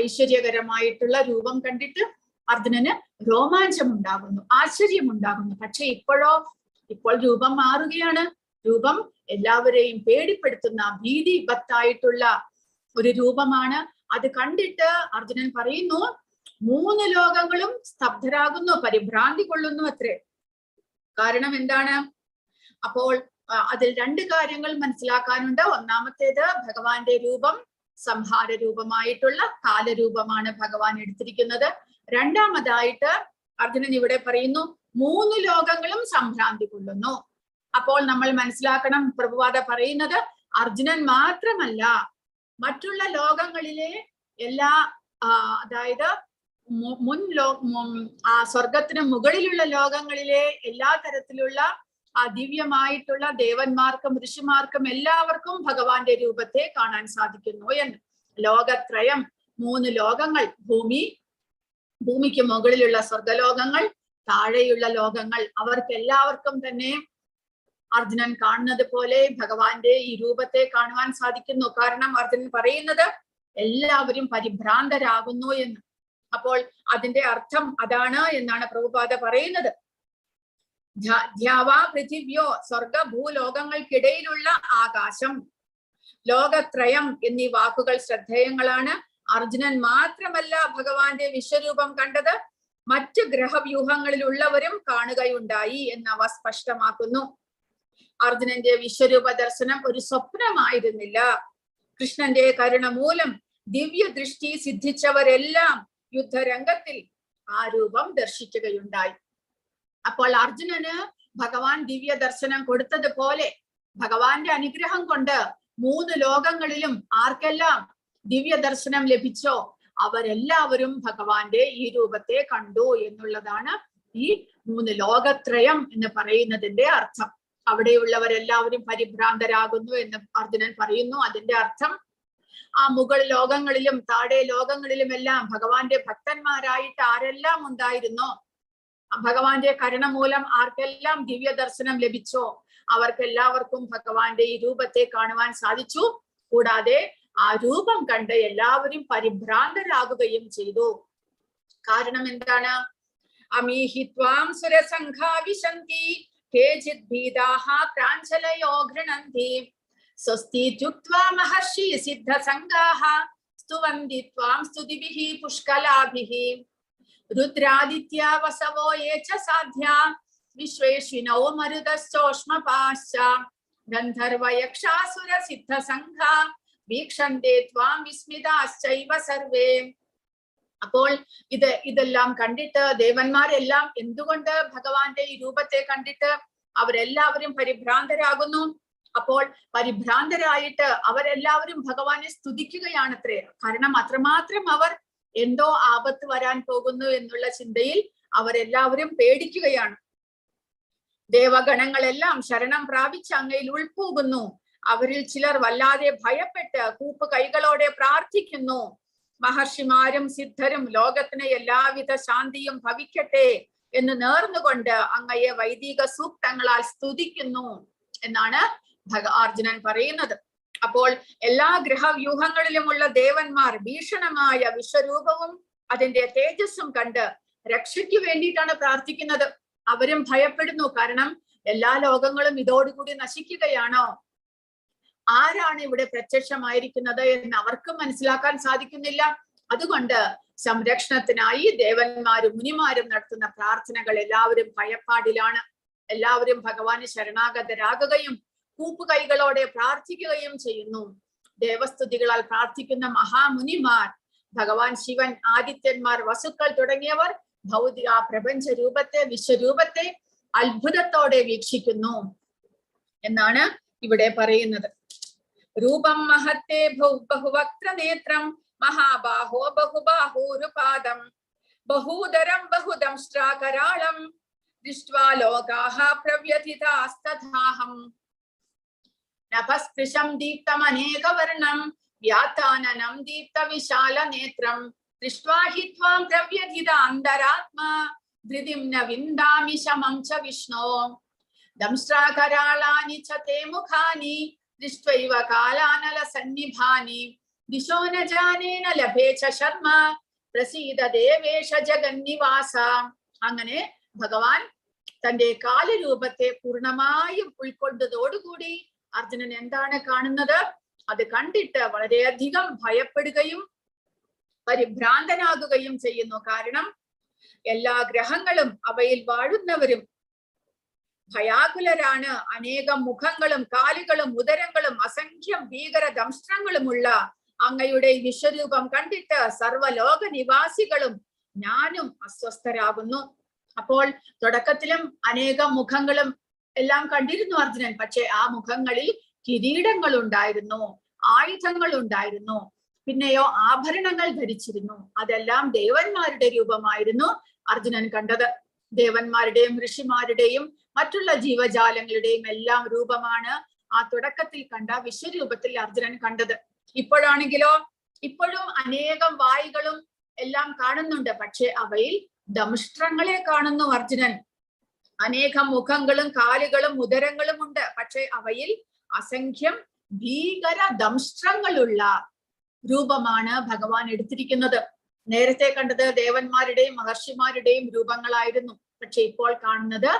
ഐശ്വര്യകരമായിട്ടുള്ള രൂപം കണ്ടിട്ട് അർജുനന് രോമാഞ്ചം ഉണ്ടാകുന്നു, ആശ്ചര്യമുണ്ടാകുന്നു. പക്ഷെ ഇപ്പോൾ രൂപം മാറുകയാണ്. രൂപം എല്ലാവരെയും പേടിപ്പെടുത്തുന്ന ഭീതിബത്തായിട്ടുള്ള ഒരു രൂപമാണ്. അത് കണ്ടിട്ട് അർജുനൻ പറയുന്നു 3 ലോകങ്ങളും സ്തബ്ധരാകുന്നു, പരിഭ്രാന്തി കൊള്ളുന്നു അത്രേ. കാരണം എന്താണ്? അപ്പോൾ അതിൽ 2 കാര്യങ്ങൾ മനസ്സിലാക്കാനുണ്ട്. ഒന്നാമത്തേത്, ഭഗവാന്റെ രൂപം സംഹാര രൂപമായിട്ടുള്ള കാലരൂപമാണ് ഭഗവാൻ എടുത്തിരിക്കുന്നത്. രണ്ടാമതായിട്ട് അർജുനൻ ഇവിടെ പറയുന്നു 3 ലോകങ്ങളും സംഭ്രാന്തി കൊള്ളുന്നു. അപ്പോൾ നമ്മൾ മനസ്സിലാക്കണം, പ്രഭുപാദ പറയുന്നത് അർജുനൻ മാത്രമല്ല, മറ്റുള്ള ലോകങ്ങളിലെ എല്ലാ അതായത് സ്വർഗത്തിന് മുകളിലുള്ള ലോകങ്ങളിലെ എല്ലാ തരത്തിലുള്ള ദിവ്യമായിട്ടുള്ള ദേവന്മാർക്കും ഋഷിമാർക്കും എല്ലാവർക്കും ഭഗവാന്റെ രൂപത്തെ കാണാൻ സാധിക്കുന്നു എന്ന്. ലോകത്രയം 3 ലോകങ്ങൾ, ഭൂമിക്ക് മുകളിലുള്ള സ്വർഗലോകങ്ങൾ, താഴെയുള്ള ലോകങ്ങൾ, അവർക്ക് എല്ലാവർക്കും തന്നെ അർജുനൻ കാണുന്നത് പോലെ ഭഗവാന്റെ ഈ രൂപത്തെ കാണുവാൻ സാധിക്കുന്നു. കാരണം അർജുനൻ പറയുന്നത് എല്ലാവരും പരിഭ്രാന്തരാകുന്നു എന്ന്. അപ്പോൾ അതിന്റെ അർത്ഥം അതാണ് എന്നാണ് പ്രഭുപാദ പറയുന്നത്. ധ്യാവാ പൃഥിവ്യോ, സ്വർഗ ഭൂലോകങ്ങൾക്കിടയിലുള്ള ആകാശം, ലോകത്രയം എന്നീ വാക്കുകൾ ശ്രദ്ധേയങ്ങളാണ്. അർജുനൻ മാത്രമല്ല ഭഗവാന്റെ വിശ്വരൂപം കണ്ടത്, മറ്റ് ഗ്രഹവ്യൂഹങ്ങളിലുള്ളവരും കാണുകയുണ്ടായി എന്നവ സ്പഷ്ടമാക്കുന്നു. അർജുനന്റെ വിശ്വരൂപ ദർശനം ഒരു സ്വപ്നമായിരുന്നില്ല. കൃഷ്ണന്റെ കരുണ മൂലം ദിവ്യ ദൃഷ്ടി സിദ്ധിച്ചവരെല്ലാം യുദ്ധരംഗത്തിൽ ആ രൂപം ദർശിക്കുകയുണ്ടായി. അപ്പോൾ അർജുനന് ഭഗവാൻ ദിവ്യ ദർശനം കൊടുത്തതുപോലെ ഭഗവാന്റെ അനുഗ്രഹം കൊണ്ട് 3 ലോകങ്ങളിലും ആർക്കെല്ലാം ദിവ്യ ദർശനം ലഭിച്ചോ അവരെല്ലാവരും ഭഗവാന്റെ ഈ രൂപത്തെ കണ്ടു എന്നുള്ളതാണ് ഈ 3 ലോകത്രയം എന്ന് പറയുന്നതിന്റെ അർത്ഥം. അവിടെയുള്ളവരെല്ലാവരും പരിഭ്രാന്തരാകുന്നു എന്ന് അർജുനൻ പറയുന്നു. അതിന്റെ അർത്ഥം ആ മുകൾ ലോകങ്ങളിലും താഴെ ലോകങ്ങളിലും എല്ലാം ഭഗവാന്റെ ഭക്തന്മാരായിട്ട് ആരെല്ലാം ഉണ്ടായിരുന്നോ, ഭഗവാന്റെ കരുണ മൂലം ആർക്കെല്ലാം ദിവ്യ ദർശനം ലഭിച്ചോ, അവർക്കെല്ലാവർക്കും ഭഗവാന്റെ ഈ രൂപത്തെ കാണുവാൻ സാധിച്ചു. കൂടാതെ ആ രൂപം കണ്ട് എല്ലാവരും പരിഭ്രാന്തരാകുകയും ചെയ്തു. കാരണം എന്താണ്? അമീഹിത്വാം സുരസംഘാ വിശന്തി കേചിത് ഭീതാഹ പ്രാഞ്ചലയോ ഗൃണന്തി സ്വസ്തിത്യുക്ത്വാ മഹർഷി സിദ്ധസംഘാഃ സ്തുവന്തി ത്വാം സ്തുതിഭിഃ പുഷ്കലാഭിഃ രുദ്രാദിത്യാ വസവോ യേ ച സാധ്യാ വിശ്വേശ്വിനോ മരുതശ്ചോഷ്മപാശ്ച ഗന്ധർവയക്ഷാസുര സിദ്ധസംഘാ വീക്ഷന്തേ ത്വാം വിസ്മിതാശ്ചൈവ സർവേ. അപ്പോൾ ഇതെല്ലാം കണ്ടിട്ട് ദേവന്മാരെല്ലാം എന്തുകൊണ്ട് ഭഗവാന്റെ ഈ രൂപത്തെ കണ്ടിട്ട് അവരെല്ലാവരും പരിഭ്രാന്തരാകുന്നു? അപ്പോൾ പരിഭ്രാന്തരായിട്ട് അവരെല്ലാവരും ഭഗവാനെ സ്തുതിക്കുകയാണത്രേ. കാരണം അത്രമാത്രം അവർ എന്തോ ആപത്ത് വരാൻ പോകുന്നു എന്നുള്ള ചിന്തയിൽ അവരെല്ലാവരും പേടിക്കുകയാണ്. ദേവഗണങ്ങളെല്ലാം ശരണം പ്രാപിച്ച് അങ്ങയിൽ ഉൾപ്പോകുന്നു. അവരിൽ ചിലർ വല്ലാതെ ഭയപ്പെട്ട് കൂപ്പ് കൈകളോടെ പ്രാർത്ഥിക്കുന്നു. മഹർഷിമാരും സിദ്ധരും ലോകത്തിന് എല്ലാവിധ ശാന്തിയും ഭവിക്കട്ടെ എന്ന് നേർന്നുകൊണ്ട് അങ്ങയെ വൈദിക സൂക്തങ്ങളാൽ സ്തുതിക്കുന്നു എന്നാണ് അർജുനൻ പറയുന്നത്. അപ്പോൾ എല്ലാ ഗ്രഹവ്യൂഹങ്ങളിലുമുള്ള ദേവന്മാർ ഭീഷണമായ വിശ്വരൂപവും അതിന്റെ തേജസ്സും കണ്ട് രക്ഷയ്ക്ക് വേണ്ടിയിട്ടാണ് പ്രാർത്ഥിക്കുന്നത്. അവരും ഭയപ്പെടുന്നു. കാരണം എല്ലാ ലോകങ്ങളും ഇതോടുകൂടി നശിക്കുകയാണോ? ആരാണ് ഇവിടെ പ്രത്യക്ഷമായിരിക്കുന്നത് എന്ന് അവർക്കും മനസ്സിലാക്കാൻ സാധിക്കുന്നില്ല. അതുകൊണ്ട് സംരക്ഷണത്തിനായി ദേവന്മാരും മുനിമാരും നടത്തുന്ന പ്രാർത്ഥനകൾ എല്ലാവരും ഭയപ്പാടിലാണ്. എല്ലാവരും ഭഗവാന് ശരണാഗതരാകുകയും കൂപ്പുകൈകളോടെ പ്രാർത്ഥിക്കുകയും ചെയ്യുന്നു. ദേവസ്തുതികളാൽ പ്രാർത്ഥിക്കുന്ന മഹാമുനിമാർ, ഭഗവാൻ ശിവൻ, ആദിത്യന്മാർ, വസുക്കൾ തുടങ്ങിയവർ ഭൗതിക പ്രപഞ്ച രൂപത്തെ, വിശ്വരൂപത്തെ അത്ഭുതത്തോടെ വീക്ഷിക്കുന്നു എന്നാണ് ഇവിടെ പറയുന്നത്. രൂപം മഹത്തേ ബഹുവക്ത്ര നേത്രം മഹാബാഹോ ബഹുബാഹൂരുപാദം ബഹൂദരം ബഹുദംഷ്ട്രാകരാളം ദൃഷ്ട്വാ ലോകാഃ പ്രവ്യഥിതാസ്തഥാഹം നഭസ്പൃശം ദീപ്തമനേകവർണം വ്യാതാനനം ദീപ്തവിശാല നേത്രം ദൃഷ്ട്വാ ഹി ത്വാം പ്രവ്യഥിത അന്തരാത്മാ ധൃതിം ന വിന്ദാമി ശമം ച വിഷ്ണോ ദംഷ്ട്രാകരാളാനി ച തേ മുഖാനി ദൃഷ്ട്വൈവ കാലാനല സന്നിഭാനി ദിശോ ന ജാനേന ലഭേ ച ശർമ്മ പ്രസീദ ദേവേശ ജഗന്നിവാസ. അങ്ങനെ ഭഗവാൻ തന്റെ കാലരൂപത്തെ പൂർണ്ണമായും ഉൾക്കൊണ്ടതോടുകൂടി അർജുനൻ എന്താണ് കാണുന്നത്? അത് കണ്ടിട്ട് വളരെയധികം ഭയപ്പെടുകയും പരിഭ്രാന്തനാകുകയും ചെയ്യുന്നു. കാരണം എല്ലാ ഗ്രഹങ്ങളും അവയിൽ വാഴുന്നവരും ഭയാകുലരാണ്. അനേകം മുഖങ്ങളും കാലുകളും ഉദരങ്ങളും അസംഖ്യം ഭീകര ദംഷ്ട്രങ്ങളുമുള്ള അങ്ങയുടെ വിശ്വരൂപം കണ്ടിട്ട് സർവ്വലോക നിവാസികളും ഞാനും അസ്വസ്ഥരാകുന്നു. അപ്പോൾ തുടക്കത്തിലും അനേകം മുഖങ്ങളും എല്ലാം കണ്ടിരുന്നു അർജുനൻ. പക്ഷെ ആ മുഖങ്ങളിൽ കിരീടങ്ങൾ ഉണ്ടായിരുന്നു, ആയുധങ്ങൾ ഉണ്ടായിരുന്നു, പിന്നെയോ ആഭരണങ്ങൾ ധരിച്ചിരുന്നു. അതെല്ലാം ദേവന്മാരുടെ രൂപമായിരുന്നു അർജുനൻ കണ്ടത്. ദേവന്മാരുടെയും ഋഷിമാരുടെയും മറ്റുള്ള ജീവജാലങ്ങളുടെയും എല്ലാം രൂപമാണ് ആ തുടക്കത്തിൽ കണ്ട വിശ്വരൂപത്തിൽ അർജുനൻ കണ്ടത്. ഇപ്പോഴാണെങ്കിലോ ഇപ്പോഴും അനേകം വായുകളും എല്ലാം കാണുന്നുണ്ട്. പക്ഷെ അവയിൽ ദംഷ്ട്രങ്ങളെ കാണുന്നു അർജുനൻ. അനേകം മുഖങ്ങളും കാലുകളും ഉദരങ്ങളും ഉണ്ട്. പക്ഷെ അവയിൽ അസംഖ്യം ഭീകര ദംഷ്ട്രങ്ങളുള്ള രൂപമാണ് ഭഗവാൻ എടുത്തിരിക്കുന്നത്. നേരത്തെ കണ്ടത് ദേവന്മാരുടെയും മഹർഷിമാരുടെയും രൂപങ്ങളായിരുന്നു. പക്ഷെ ഇപ്പോൾ കാണുന്നത്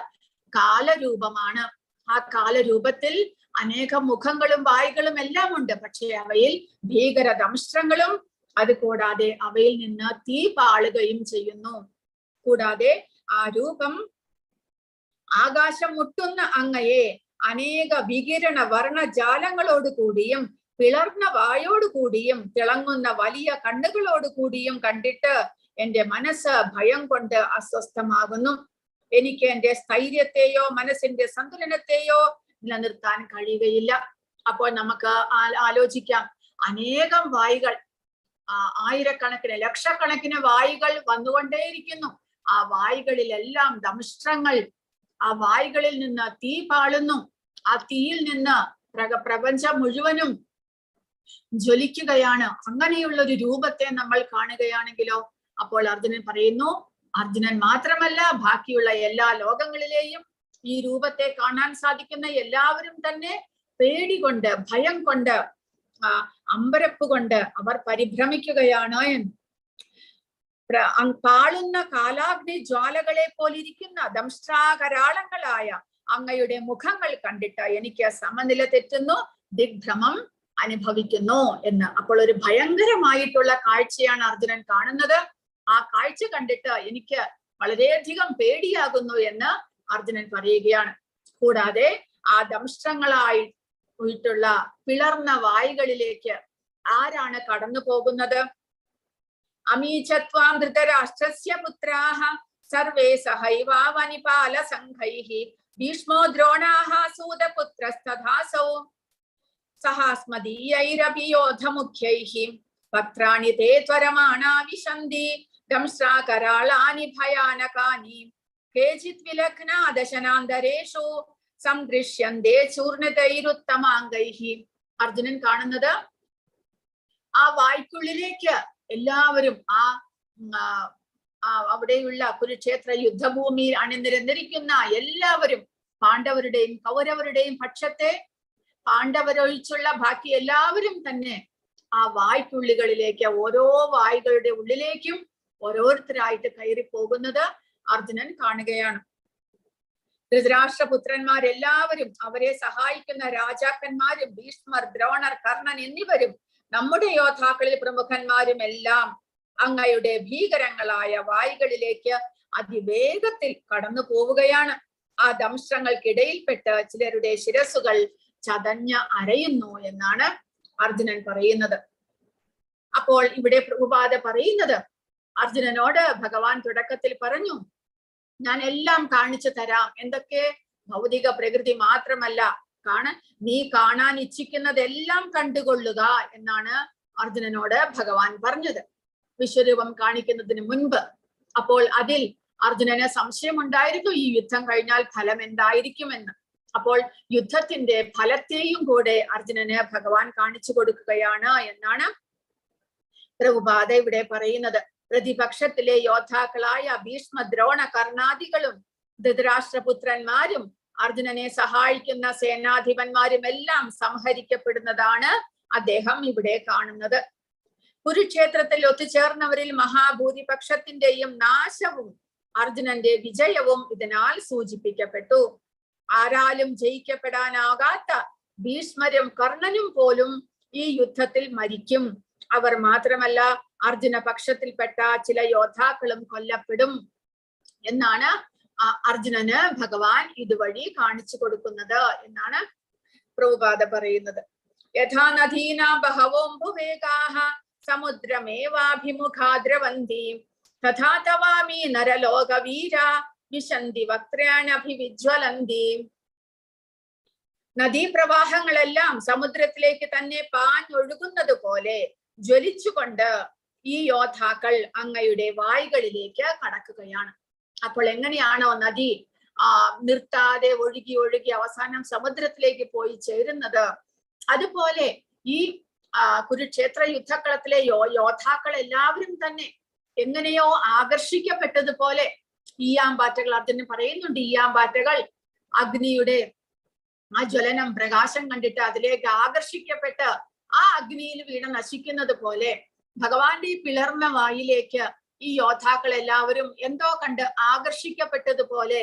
കാലരൂപമാണ്. ആ കാലരൂപത്തിൽ അനേകം മുഖങ്ങളും വായുകളും എല്ലാം ഉണ്ട്. പക്ഷെ അവയിൽ ഭീകര ദംഷ്ട്രങ്ങളും അതുകൂടാതെ അവയിൽ നിന്ന് തീ പാളുകയും ചെയ്യുന്നു. കൂടാതെ ആ രൂപം ആകാശം മുട്ടുന്ന അങ്ങയെ അനേക വികിരണ വർണ്ണജാലങ്ങളോട് കൂടിയും പിളർന്ന വായോടുകൂടിയും തിളങ്ങുന്ന വലിയ കണ്ണുകളോടുകൂടിയും കണ്ടിട്ട് എന്റെ മനസ്സ് ഭയം കൊണ്ട് അസ്വസ്ഥമാകുന്നു. എനിക്ക് എന്റെ സ്ഥൈര്യത്തെയോ മനസ്സിന്റെ സന്തുലനത്തെയോ നിലനിർത്താൻ കഴിയുകയില്ല. അപ്പോൾ നമുക്ക് ആലോചിക്കാം, അനേകം വായുകൾ, ആയിരക്കണക്കിന് ലക്ഷക്കണക്കിന് വായുകൾ വന്നുകൊണ്ടേയിരിക്കുന്നു. ആ വായുകളിലെല്ലാം ദംഷ്ട്രങ്ങൾ, ആ വായുകളിൽ നിന്ന് തീ പാളുന്നു. ആ തീയിൽ നിന്ന് പ്രപഞ്ചം മുഴുവനും ജ്വലിക്കുകയാണ്. അങ്ങനെയുള്ള ഒരു രൂപത്തെ നമ്മൾ കാണുകയാണെങ്കിലോ, അപ്പോൾ അർജുനൻ പറയുന്നു, അർജുനൻ മാത്രമല്ല ബാക്കിയുള്ള എല്ലാ ലോകങ്ങളിലെയും ഈ രൂപത്തെ കാണാൻ സാധിക്കുന്ന എല്ലാവരും തന്നെ പേടികൊണ്ട്, ഭയം കൊണ്ട്, അമ്പരപ്പ് കൊണ്ട് അവർ പരിഭ്രമിക്കുകയാണ് എന്ന്. പാളുന്ന കാലാഗ്നി ജ്വാലകളെ പോലിരിക്കുന്ന ദംഷ്ട്രാകരാളങ്ങളായ അങ്ങയുടെ മുഖങ്ങൾ കണ്ടിട്ട് എനിക്ക് സമനില തെറ്റുന്നു, ദിഗ്ഭ്രമം അനുഭവിക്കുന്നു എന്ന്. അപ്പോൾ ഒരു ഭയങ്കരമായിട്ടുള്ള കാഴ്ചയാണ് അർജുനൻ കാണുന്നത്. ആ കാഴ്ച കണ്ടിട്ട് എനിക്ക് വളരെയധികം പേടിയാകുന്നു എന്ന് അർജുനൻ പറയുകയാണ്. കൂടാതെ ആ ദംഷ്ട്രങ്ങളായിട്ടുള്ള പിളർന്ന വായുകളിലേക്ക് ആരാണ് കടന്നു പോകുന്നത്? അമീചത്വാം ധൃതരാഷ്ട്രസ്യ പുത്രാഹ സർവേ സഹൈവാവനിപാല സംഘൈഹി ഭീഷ്മോ ദ്രോണാഹ സൂതപുത്രസ്തഥാസൗ സഹാസ്മദീയൈരപി യോധമുഖ്യൈഹി വക്ത്രാണി തേ ത്വരമാണാ വിശന്തി ദംഷ്ട്രാകരാളാനി ഭയാനകാനി കേചിത് വിലഗ്നാ ദശനാന്തരേഷു സംദൃശ്യന്തേ ചൂർണിതൈരുത്തമാംഗൈഹി. അർജുനൻ കാണുന്നത് ആ വായ്ക്കുള്ളിലേക്ക് എല്ലാവരും അവിടെയുള്ള കുരുക്ഷേത്ര യുദ്ധഭൂമിയിൽ അണിനിരന്നിരിക്കുന്ന എല്ലാവരും പാണ്ഡവരുടെയും കൗരവരുടെയും പക്ഷത്തെ, പാണ്ഡവരൊഴിച്ചുള്ള ബാക്കി എല്ലാവരും തന്നെ ആ വായ്ക്കുള്ളികളിലേക്ക്, ഓരോ വായുകളുടെ ഉള്ളിലേക്കും ഓരോരുത്തരായിട്ട് കയറി പോകുന്നത് അർജുനൻ കാണുകയാണ്. ധൃതരാഷ്ട്രപുത്രന്മാരെല്ലാവരും, അവരെ സഹായിക്കുന്ന രാജാക്കന്മാരും, ഭീഷ്മർ, ദ്രോണർ, കർണൻ എന്നിവരും നമ്മുടെ യോദ്ധാക്കളിൽ പ്രമുഖന്മാരും എല്ലാം അങ്ങയുടെ ഭീകരങ്ങളായ വായുകളിലേക്ക് അതിവേഗത്തിൽ കടന്നു പോവുകയാണ്. ആ ദംഷ്ട്രങ്ങൾക്കിടയിൽപ്പെട്ട് ചിലരുടെ ശിരസുകൾ ചതഞ്ഞ് അരയുന്നു എന്നാണ് അർജുനൻ പറയുന്നത്. അപ്പോൾ ഇവിടെ പ്രഭുപാദ പറയുന്നത്, അർജുനനോട് ഭഗവാൻ തുടക്കത്തിൽ പറഞ്ഞു, ഞാൻ എല്ലാം കാണിച്ചു തരാം. എന്തൊക്കെ? ഭൗതിക പ്രകൃതി മാത്രമല്ല, നീ കാണാൻ ഇച്ഛിക്കുന്നതെല്ലാം കണ്ടുകൊള്ളുക എന്നാണ് അർജുനനോട് ഭഗവാൻ പറഞ്ഞത് വിശ്വരൂപം കാണിക്കുന്നതിന് മുൻപ്. അപ്പോൾ അതിൽ അർജുനന് സംശയമുണ്ടായിരുന്നു, ഈ യുദ്ധം കഴിഞ്ഞാൽ ഫലം എന്തായിരിക്കുമെന്ന്. അപ്പോൾ യുദ്ധത്തിന്റെ ഫലത്തെയും കൂടെ അർജുനന് ഭഗവാൻ കാണിച്ചു കൊടുക്കുകയാണ് എന്നാണ് പ്രഭുപാദ ഇവിടെ പറയുന്നത്. പ്രതിപക്ഷത്തിലെ യോദ്ധാക്കളായ ഭീഷ്മ, ദ്രോണ, കർണാദികളും ധൃതരാഷ്ട്രപുത്രന്മാരും അർജുനനെ സഹായിക്കുന്ന സേനാധിപന്മാരും എല്ലാം സംഹരിക്കപ്പെടുന്നതാണ് അദ്ദേഹം ഇവിടെ കാണുന്നത്. കുരുക്ഷേത്രത്തിൽ ഒത്തുചേർന്നവരിൽ മഹാഭൂരിപക്ഷത്തിന്റെയും നാശവും അർജുനന്റെ വിജയവും ഇതിനാൽ സൂചിപ്പിക്കപ്പെട്ടു. ആരാലും ജയിക്കപ്പെടാനാകാത്ത ഭീഷ്മരും കർണനും പോലും ഈ യുദ്ധത്തിൽ മരിക്കും. അവർ മാത്രമല്ല, അർജുന പക്ഷത്തിൽപ്പെട്ട ചില യോദ്ധാക്കളും കൊല്ലപ്പെടും എന്നാണ് അർജുനന് ഭഗവാൻ ഇതുവഴി കാണിച്ചു കൊടുക്കുന്നത് എന്നാണ് പ്രഭുപാദ പറയുന്നത്. യഥാ നദീനാ ബഹവോംബുവേഗാഃ സമുദ്രമേവാഭിമുഖാ ദ്രവന്തി തഥാ തവാമി നരലോകവീരാ വിശന്തി വക്ത്രാണഭിവിജ്വലന്തി. നദീപ്രവാഹങ്ങളെല്ലാം സമുദ്രത്തിലേക്ക് തന്നെ പാഞ്ഞൊഴുകുന്നത് പോലെ ജ്വലിച്ചുകൊണ്ട് ഈ യോദ്ധാക്കൾ അങ്ങയുടെ വായുകളിലേക്ക് കടക്കുകയാണ്. അപ്പോൾ എങ്ങനെയാണോ നദി നിർത്താതെ ഒഴുകി ഒഴുകി അവസാനം സമുദ്രത്തിലേക്ക് പോയി ചേരുന്നത്, അതുപോലെ ഈ കുരുക്ഷേത്ര യുദ്ധക്കളത്തിലെ യോദ്ധാക്കൾ എല്ലാവരും തന്നെ എങ്ങനെയോ ആകർഷിക്കപ്പെട്ടതുപോലെ ഈയാമ്പാറ്റകൾ, അർജുനൻ പറയുന്നുണ്ട്, ഈയാമ്പാറ്റകൾ അഗ്നിയുടെ ആ ജ്വലനം, പ്രകാശം കണ്ടിട്ട് അതിലേക്ക് ആകർഷിക്കപ്പെട്ട് ആ അഗ്നിയിൽ വീണ് നശിക്കുന്നത് പോലെ ഭഗവാന്റെ ഈ പിളർന്ന വായിലേക്ക് ഈ യോദ്ധാക്കൾ എല്ലാവരും എന്തോ കണ്ട് ആകർഷിക്കപ്പെട്ടതുപോലെ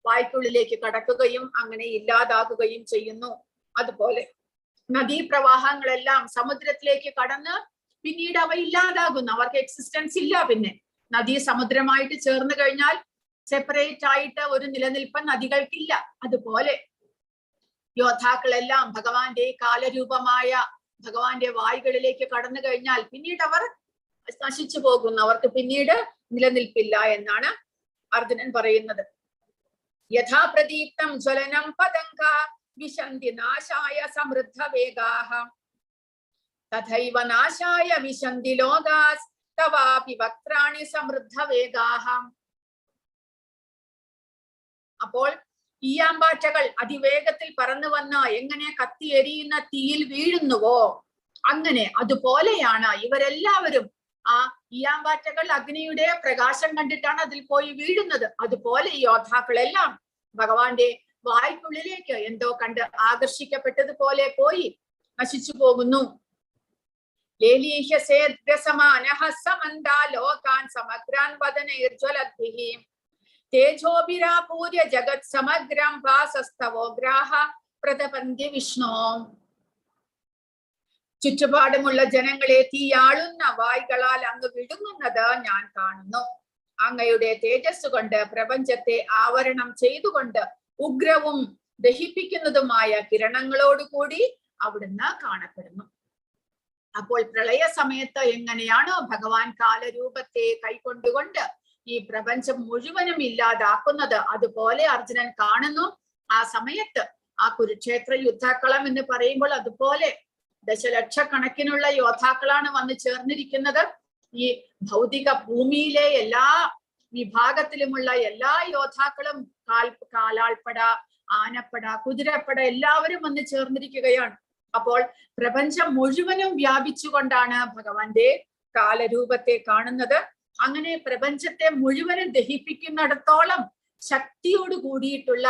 വായ്ക്കുള്ളിലേക്ക് കടക്കുകയും അങ്ങനെ ഇല്ലാതാകുകയും ചെയ്യുന്നു. അതുപോലെ നദീപ്രവാഹങ്ങളെല്ലാം സമുദ്രത്തിലേക്ക് കടന്ന് പിന്നീട് അവ ഇല്ലാതാകുന്നു, അവർക്ക് എക്സിസ്റ്റൻസ് ഇല്ല. പിന്നെ നദി സമുദ്രമായിട്ട് ചേർന്ന് കഴിഞ്ഞാൽ സെപ്പറേറ്റ് ആയിട്ട് ഒരു നിലനിൽപ്പൻ നദികൾക്കില്ല. അതുപോലെ യോദ്ധാക്കളെല്ലാം ഭഗവാന്റെ കാലരൂപമായ ഭഗവാന്റെ വായുകളിലേക്ക് കടന്നു കഴിഞ്ഞാൽ പിന്നീട് അവർ നശിച്ചു പോകുന്നു, അവർക്ക് പിന്നീട് നിലനിൽപ്പില്ല എന്നാണ് അർജുനൻ പറയുന്നത്. യഥാ പ്രദീപ്തം ജ്വലനം പതംഗ വിശന്തി നാശായ സമൃദ്ധ വേഗാഃ തഥൈവ നാശായ വിശന്തി ലോകാസ് തവാപി വക്ത്രാണി സമൃദ്ധ വേഗാഹം. അപ്പോൾ ഈയാമ്പാറ്റകൾ അതിവേഗത്തിൽ പറന്നു വന്ന് എങ്ങനെ കത്തിയെരിയുന്ന തീയിൽ വീഴുന്നുവോ അങ്ങനെ അതുപോലെയാണ് ഇവരെല്ലാവരും. ആ ഈയാമ്പാറ്റകൾ അഗ്നിയുടെ പ്രകാശം കണ്ടിട്ടാണ് അതിൽ പോയി വീഴുന്നത്. അതുപോലെ ഈ യോദ്ധാക്കളെല്ലാം ഭഗവാന്റെ വായ്ക്കുള്ളിലേക്ക് എന്തോ കണ്ട് ആകർഷിക്കപ്പെട്ടതുപോലെ പോയി നശിച്ചു പോകുന്നു. തേജോഭിരാപൂര്യ ജഗത് സമഗ്രം ഭാസസ്തവോഗ്രാഹ പ്രതപന്തി വിഷ്ണു. ചുറ്റുപാടുമുള്ള ജനങ്ങളെ തീയാളുന്ന വായ്കളാൽ അങ്ങ് വിഴുങ്ങുന്നത് ഞാൻ കാണുന്നു. അങ്ങയുടെ തേജസ് കൊണ്ട് പ്രപഞ്ചത്തെ ആവരണം ചെയ്തുകൊണ്ട് ഉഗ്രവും ദഹിപ്പിക്കുന്നതുമായ കിരണങ്ങളോടുകൂടി അവിടുന്ന് കാണപ്പെടുന്നു. അപ്പോൾ പ്രളയ സമയത്ത് എങ്ങനെയാണോ ഭഗവാൻ കാലരൂപത്തെ കൈക്കൊണ്ടുകൊണ്ട് ഈ പ്രപഞ്ചം മുഴുവനും ഇല്ലാതാക്കുന്നത്, അതുപോലെ അർജുനൻ കാണുന്നു. ആ സമയത്ത് ആ കുരുക്ഷേത്ര യുദ്ധാക്കളം എന്ന് പറയുമ്പോൾ അതുപോലെ ദശലക്ഷക്കണക്കിനുള്ള യോദ്ധാക്കളാണ് വന്ന് ചേർന്നിരിക്കുന്നത്. ഈ ഭൗതിക ഭൂമിയിലെ എല്ലാ വിഭാഗത്തിലുമുള്ള എല്ലാ യോദ്ധാക്കളും കാലാൾപ്പട, ആനപ്പട, കുതിരപ്പട എല്ലാവരും വന്ന് ചേർന്നിരിക്കുകയാണ്. അപ്പോൾ പ്രപഞ്ചം മുഴുവനും വ്യാപിച്ചുകൊണ്ടാണ് ഭഗവാന്റെ കാലരൂപത്തെ കാണുന്നത്. അങ്ങനെ പ്രപഞ്ചത്തെ മുഴുവനും ദഹിപ്പിക്കുന്നിടത്തോളം ശക്തിയോട് കൂടിയിട്ടുള്ള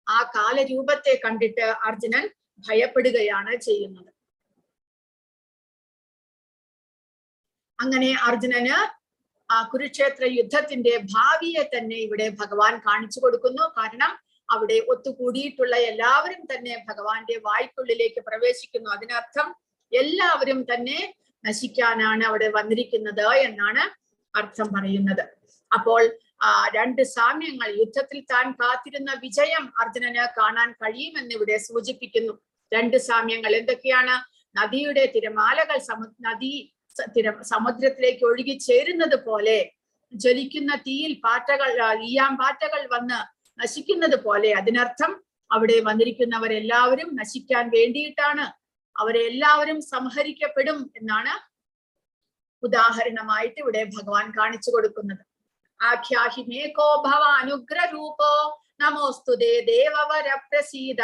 ആ കാലരൂപത്തെ കണ്ടിട്ട് അർജുനൻ ഭയപ്പെടുകയാണ് ചെയ്യുന്നത്. അങ്ങനെ അർജുനന് ആ കുരുക്ഷേത്ര യുദ്ധത്തിന്റെ ഭാവിയെ തന്നെ ഇവിടെ ഭഗവാൻ കാണിച്ചു കൊടുക്കുന്നു. കാരണം അവിടെ ഒത്തുകൂടിയിട്ടുള്ള എല്ലാവരും തന്നെ ഭഗവാന്റെ വായ്ക്കുള്ളിലേക്ക് പ്രവേശിക്കുന്നു. അതിനർത്ഥം എല്ലാവരും തന്നെ നശിക്കാനാണ് അവിടെ വന്നിരിക്കുന്നത് എന്നാണ് അർത്ഥം പറയുന്നത്. അപ്പോൾ രണ്ട് സാമ്യങ്ങൾ, യുദ്ധത്തിൽ താൻ കാത്തിരുന്ന വിജയം അർജുനന് കാണാൻ കഴിയുമെന്ന് ഇവിടെ സൂചിപ്പിക്കുന്നു. രണ്ട് സാമ്യങ്ങൾ എന്തൊക്കെയാണ്? നദിയുടെ തിരമാലകൾ സമുദ്രത്തിലേക്ക് ഒഴുകി ചേരുന്നത് പോലെ ജ്വലിക്കുന്ന തീയിൽ ഈയാമ്പാറ്റകൾ വന്ന് നശിക്കുന്നത് പോലെ. അതിനർത്ഥം അവിടെ വന്നിരിക്കുന്നവരെല്ലാവരും നശിക്കാൻ വേണ്ടിയിട്ടാണ്, അവരെല്ലാവരും സംഹരിക്കപ്പെടും എന്നാണ് ഉദാഹരണമായിട്ട് ഇവിടെ ഭഗവാൻ കാണിച്ചു കൊടുക്കുന്നത്. ആഖ്യാഹി മേകോ ഭവാനുഗ്രരൂപോ നമോസ്തുതേ ദേവവര പ്രസീദ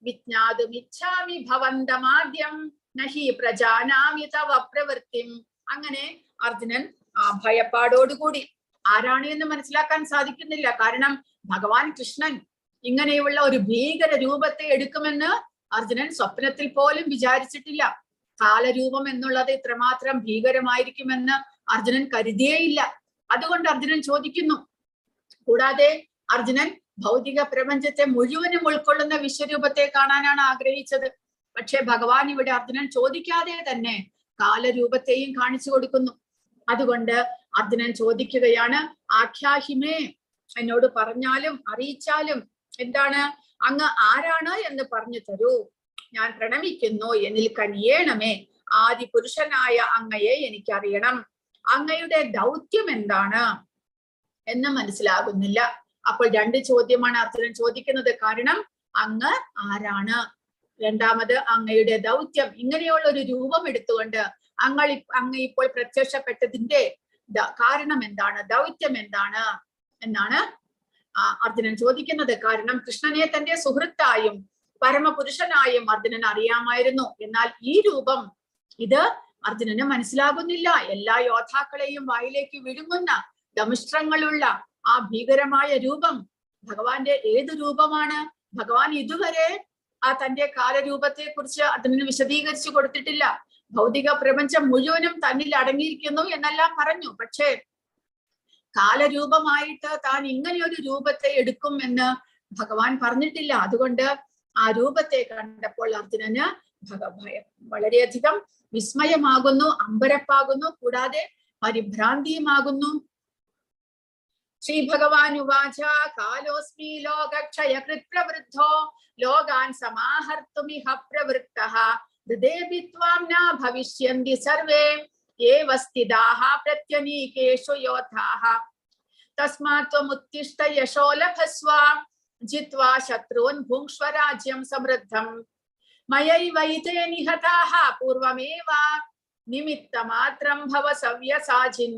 വിജ്ഞാതുമിച്ഛാമി ഭവന്തമാദ്യം നഹി പ്രജാനാമി തവ പ്രവൃത്തിം. അങ്ങനെ അർജുനൻ ഭയപ്പാടോടുകൂടി, ആരാണ് എന്ന് മനസ്സിലാക്കാൻ സാധിക്കുന്നില്ല. കാരണം ഭഗവാൻ കൃഷ്ണൻ ഇങ്ങനെയുള്ള ഒരു ഭീകര രൂപത്തെ എടുക്കുമെന്ന് അർജുനൻ സ്വപ്നത്തിൽ പോലും വിചാരിച്ചിട്ടില്ല. കാലരൂപം എന്നുള്ളത് ഇത്രമാത്രം ഭീകരമായിരിക്കുമെന്ന് അർജുനൻ കരുതിയേയില്ല. അതുകൊണ്ട് അർജുനൻ ചോദിക്കുന്നു. കൂടാതെ അർജുനൻ ഭൗതിക പ്രപഞ്ചത്തെ മുഴുവനും ഉൾക്കൊള്ളുന്ന വിശ്വരൂപത്തെ കാണാനാണ് ആഗ്രഹിച്ചത്. പക്ഷെ ഭഗവാൻ ഇവിടെ അർജുനൻ ചോദിക്കാതെ തന്നെ കാലരൂപത്തെയും കാണിച്ചു കൊടുക്കുന്നു. അതുകൊണ്ട് അർജുനൻ ചോദിക്കുകയാണ്, ആഖ്യാഹിമേ, എന്നോട് പറഞ്ഞാലും അറിയിച്ചാലും എന്താണ്, അങ്ങ് ആരാണ് എന്ന് പറഞ്ഞു തരൂ. ഞാൻ പ്രണമിക്കുന്നു, എന്നിൽ കനിയേണമേ. ആദി പുരുഷനായ അങ്ങയെ എനിക്കറിയണം. അങ്ങയുടെ ദൗത്യം എന്താണ് എന്ന് മനസ്സിലാകുന്നില്ല. അപ്പോൾ രണ്ട് ചോദ്യമാണ് അർജുനൻ ചോദിക്കുന്നത്. കാരണം അങ്ങ് ആരാണ്, രണ്ടാമത് അങ്ങയുടെ ദൗത്യം. ഇങ്ങനെയുള്ള ഒരു രൂപം എടുത്തുകൊണ്ട് അങ്ങ് ഇപ്പോൾ പ്രത്യക്ഷപ്പെട്ടതിന്റെ കാരണം എന്താണ്, ദൗത്യം എന്താണ് എന്നാണ് അർജുനൻ ചോദിക്കുന്നത്. കാരണം കൃഷ്ണനെ തന്റെ സുഹൃത്തായും പരമപുരുഷനായും അർജുനൻ അറിയാമായിരുന്നു. എന്നാൽ ഈ രൂപം ഇത് അർജുനന് മനസ്സിലാകുന്നില്ല. എല്ലാ യോദ്ധാക്കളെയും വായിലേക്ക് വിഴുങ്ങുന്ന ദംഷ്ട്രങ്ങളുള്ള ആ ഭീകരമായ രൂപം ഭഗവാന്റെ ഏത് രൂപമാണ്? ഭഗവാൻ ഇതുവരെ തന്റെ കാലരൂപത്തെ കുറിച്ച് അതിന് വിശദീകരിച്ചു കൊടുത്തിട്ടില്ല. ഭൗതിക പ്രപഞ്ചം മുഴുവനും തന്നിൽ അടങ്ങിയിരിക്കുന്നു എന്നെല്ലാം പറഞ്ഞു. പക്ഷേ കാലരൂപമായിട്ട് താൻ ഇങ്ങനെയൊരു രൂപത്തെ എടുക്കും എന്ന് ഭഗവാൻ പറഞ്ഞിട്ടില്ല. അതുകൊണ്ട് ആ രൂപത്തെ കണ്ടപ്പോൾ അർജുനന് വളരെയധികം വിസ്മയമാകുന്നു, അമ്പരപ്പാകുന്നു, കൂടാതെ പരിഭ്രാന്തിയുമാകുന്നു. ശ്രീ ഭഗവാൻ ഉവാച കാലോസ്മി ലോകക്ഷയകൃത് പ്രവൃദ്ധോ ലോകാൻ സമാഹർത്തുമിഹ പ്രവൃത്തഃ ഹൃദേ ത്വാം ന ഭവിഷ്യന്തി സർവേ ഏവ സ്ഥിതാഃ പ്രത്യനീകേഷു യോദ്ധാഃ തസ്മാത് ത്വമുത്തിഷ്ഠ യശോ ലഭസ്വ ജിത്വാ ശത്രൂൻ ഭുങ്ക്ഷ്വ രാജ്യം സമൃദ്ധം മയൈവൈതേ നിഹതാഃ പൂർവമേവ നിമിത്തമാത്രം ഭവ സവ്യസാചിൻ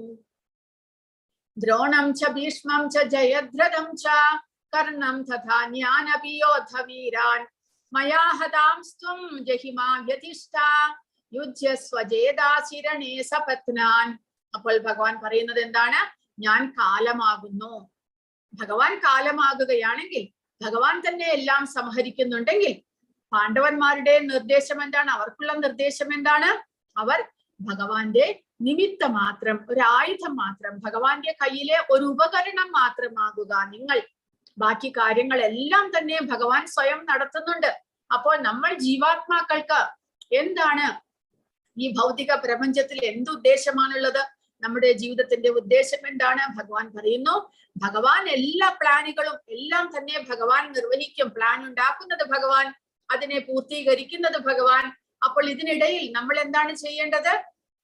ദ്രോണം ച ഭീഷ്മം ച ജയദ്രഥം ച കർണം തഥാ ജ്ഞാനപി യോധവീരാൻ മയാ ഹതാംസ്ത്വം ജഹിമാ വ്യതിഷ്ഠാ യുജ്യസ്വ ജേതാശിരണേ സപത്നാൻ. അപ്പോൾ ഭഗവാൻ പറയുന്നത് എന്താണ്? ഞാൻ കാലമാകുന്നു. ഭഗവാൻ കാലമാകുകയാണെങ്കിൽ, ഭഗവാൻ തന്നെ എല്ലാം സംഹരിക്കുന്നുണ്ടെങ്കിൽ, പാണ്ഡവന്മാരുടെ നിർദ്ദേശം എന്താണ്? അവർക്കുള്ള നിർദ്ദേശം എന്താണ്? അവർ ഭഗവാന്റെ നിമിത്ത മാത്രം, ഒരു ആയുധം മാത്രം, ഭഗവാന്റെ കയ്യിലെ ഒരു ഉപകരണം മാത്രമാകുക നിങ്ങൾ. ബാക്കി കാര്യങ്ങളെല്ലാം തന്നെ ഭഗവാൻ സ്വയം നടത്തുന്നുണ്ട്. അപ്പോൾ നമ്മൾ ജീവാത്മാക്കൾക്ക് എന്താണ് ഈ ഭൗതിക പ്രപഞ്ചത്തിൽ എന്തുദ്ദേശമാണുള്ളത്? നമ്മുടെ ജീവിതത്തിന്റെ ഉദ്ദേശം എന്താണ്? ഭഗവാൻ പറയുന്നു, ഭഗവാൻ എല്ലാ പ്ലാനുകളും എല്ലാം തന്നെ ഭഗവാൻ നിർവഹിക്കും. പ്ലാൻ ഉണ്ടാക്കുന്നത് ഭഗവാൻ, അതിനെ പൂർത്തീകരിക്കുന്നത് ഭഗവാൻ. അപ്പോൾ ഇതിനിടയിൽ നമ്മൾ എന്താണ് ചെയ്യേണ്ടത്?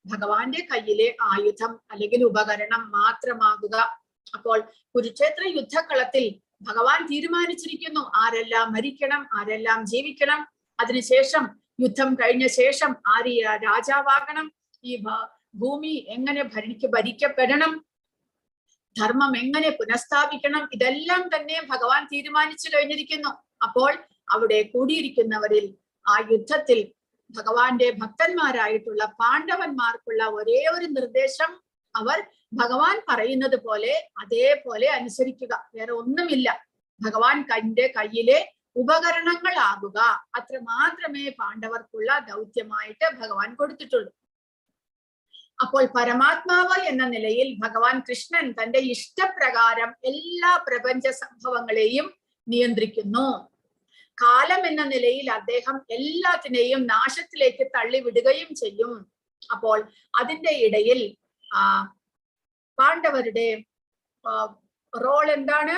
ഭഗവാന്റെ കയ്യിലെ ആയുധം അല്ലെങ്കിൽ ഉപകരണം മാത്രമാകുക. അപ്പോൾ കുരുക്ഷേത്ര യുദ്ധക്കളത്തിൽ ഭഗവാൻ തീരുമാനിച്ചിരിക്കുന്നു ആരെല്ലാം മരിക്കണം, ആരെല്ലാം ജീവിക്കണം. അതിനുശേഷം യുദ്ധം കഴിഞ്ഞ ശേഷം ആര് രാജാവാകണം, ഈ ഭൂമി എങ്ങനെ ഭരിക്കപ്പെടണം, ധർമ്മം എങ്ങനെ പുനഃസ്ഥാപിക്കണം, ഇതെല്ലാം തന്നെ ഭഗവാൻ തീരുമാനിച്ചു കഴിഞ്ഞിരിക്കുന്നു. അപ്പോൾ അവിടെ കൂടിയിരിക്കുന്നവരിൽ ആ യുദ്ധത്തിൽ ഭഗവാന്റെ ഭക്തന്മാരായിട്ടുള്ള പാണ്ഡവന്മാർക്കുള്ള ഒരേ ഒരു നിർദ്ദേശം, അവർ ഭഗവാൻ പറയുന്നത് പോലെ അതേപോലെ അനുസരിക്കുക. വേറെ ഒന്നുമില്ല. ഭഗവാൻ കയ്യിലെ ഉപകരണങ്ങളാകുക. അത്ര മാത്രമേ പാണ്ഡവർക്കുള്ള ദൗത്യമായിട്ട് ഭഗവാൻ കൊടുത്തിട്ടുള്ളൂ. അപ്പോൾ പരമാത്മാവ് എന്ന നിലയിൽ ഭഗവാൻ കൃഷ്ണൻ തന്റെ ഇഷ്ടപ്രകാരം എല്ലാ പ്രപഞ്ച സംഭവങ്ങളെയും നിയന്ത്രിക്കുന്നു. കാലം എന്ന നിലയിൽ അദ്ദേഹം എല്ലാത്തിനെയും നാശത്തിലേക്ക് തള്ളിവിടുകയും ചെയ്യും. അപ്പോൾ അതിന്റെ ഇടയിൽ പാണ്ഡവരുടെ റോൾ എന്താണ്?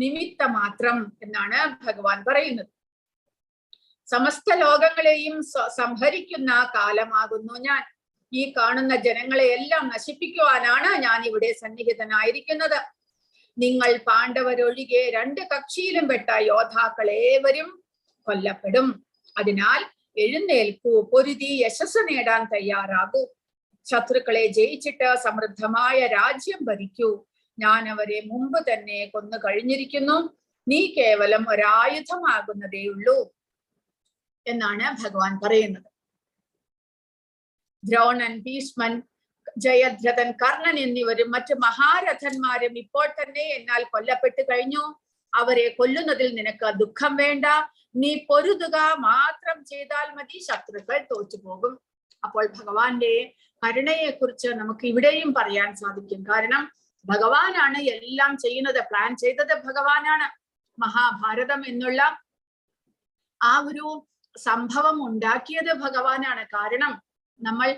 നിമിത്ത മാത്രം എന്നാണ് ഭഗവാൻ പറയുന്നത്. സമസ്ത ലോകങ്ങളെയും സംഹരിക്കുന്ന കാലമാകുന്നു ഞാൻ. ഈ കാണുന്ന ജനങ്ങളെ എല്ലാം നശിപ്പിക്കുവാനാണ് ഞാൻ ഇവിടെ സന്നിഹിതനായിരിക്കുന്നത്. നിങ്ങൾ പാണ്ഡവരൊഴികെ രണ്ട് കക്ഷിയിലും പെട്ട യോദ്ധാക്കൾ ഏവരും കൊല്ലപ്പെടും. അതിനാൽ എഴുന്നേൽക്കൂ, പൊരുതി യശസ് നേടാൻ തയ്യാറാകൂ. ശത്രുക്കളെ ജയിച്ചിട്ട് സമൃദ്ധമായ രാജ്യം ഭരിക്കൂ. ഞാൻ അവരെ മുമ്പ് തന്നെ കൊന്നു കഴിഞ്ഞിരിക്കുന്നു. നീ കേവലം ഒരായുധമാകുന്നതേയുള്ളൂ എന്നാണ് ഭഗവാൻ പറയുന്നത്. ദ്രോണൻ, ഭീഷ്മൻ, ജയദ്രഥൻ, കർണൻ എന്നിവരും മറ്റു മഹാരഥന്മാരും ഇപ്പോൾ തന്നെ എന്നാൽ കൊല്ലപ്പെട്ടു കഴിഞ്ഞു. അവരെ കൊല്ലുന്നതിൽ നിനക്ക് ദുഃഖം വേണ്ട. നീ പൊരുതുക മാത്രം ചെയ്താൽ മതി, ശത്രുക്കൾ തോറ്റുപോകും. അപ്പോൾ ഭഗവാന്റെ കരുണയെ കുറിച്ച് നമുക്ക് ഇവിടെയും പറയാൻ സാധിക്കും. കാരണം ഭഗവാനാണ് എല്ലാം ചെയ്യുന്നത്. പ്ലാൻ ചെയ്തത് ഭഗവാനാണ്. മഹാഭാരതം എന്നുള്ള ആ ഒരു സംഭവം ഉണ്ടാക്കിയത് ഭഗവാനാണ്. കാരണം നമ്മൾ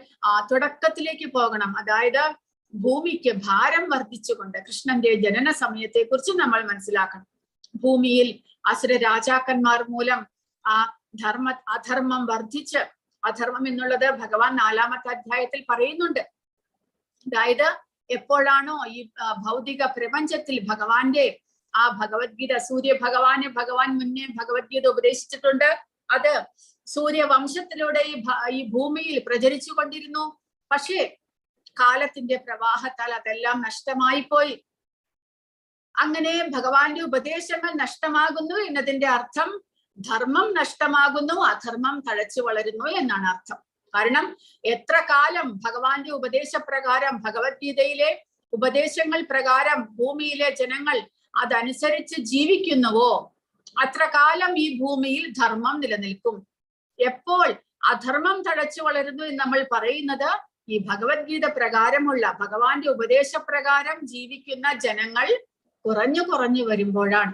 തുടക്കത്തിലേക്ക് പോകണം. അതായത് ഭൂമിക്ക് ഭാരം വർദ്ധിച്ചുകൊണ്ട് കൃഷ്ണന്റെ ജനന സമയത്തെ കുറിച്ച് നമ്മൾ മനസ്സിലാക്കണം. ഭൂമിയിൽ അസുര രാജാക്കന്മാർ മൂലം ആ അധർമ്മം വർദ്ധിച്ച്, അധർമ്മം എന്നുള്ളത് ഭഗവാൻ 4-ാമത്തെ അധ്യായത്തിൽ പറയുന്നുണ്ട്. അതായത് എപ്പോഴാണോ ഈ ഭൗതിക പ്രപഞ്ചത്തിൽ ഭഗവാന്റെ ആ ഭഗവത്ഗീത, ഭഗവാൻ മുന്നേ ഭഗവത്ഗീത ഉപദേശിച്ചിട്ടുണ്ട്. അത് സൂര്യവംശത്തിലൂടെ ഈ ഭൂമിയിൽ പ്രചരിച്ചു കൊണ്ടിരുന്നു. പക്ഷേ കാലത്തിന്റെ പ്രവാഹത്താൽ അതെല്ലാം നഷ്ടമായി പോയി. അങ്ങനെ ഭഗവാന്റെ ഉപദേശങ്ങൾ നഷ്ടമാകുന്നു എന്നതിന്റെ അർത്ഥം ധർമ്മം നഷ്ടമാകുന്നു, അധർമ്മം തഴച്ചു വളരുന്നു എന്നാണ് അർത്ഥം. കാരണം എത്ര കാലം ഭഗവാന്റെ ഉപദേശപ്രകാരം, ഭഗവത്ഗീതയിലെ ഉപദേശങ്ങൾ പ്രകാരം ഭൂമിയിലെ ജനങ്ങൾ അതനുസരിച്ച് ജീവിക്കുന്നുവോ അത്ര കാലം ഈ ഭൂമിയിൽ ധർമ്മം നിലനിൽക്കും. എപ്പോൾ അധർമ്മം തഴച്ചു വളരുന്നു എന്ന് നമ്മൾ പറയുന്നത് ഈ ഭഗവത്ഗീത പ്രകാരമുള്ള ഭഗവാന്റെ ഉപദേശപ്രകാരം ജീവിക്കുന്ന ജനങ്ങൾ കുറഞ്ഞു വരുമ്പോഴാണ്.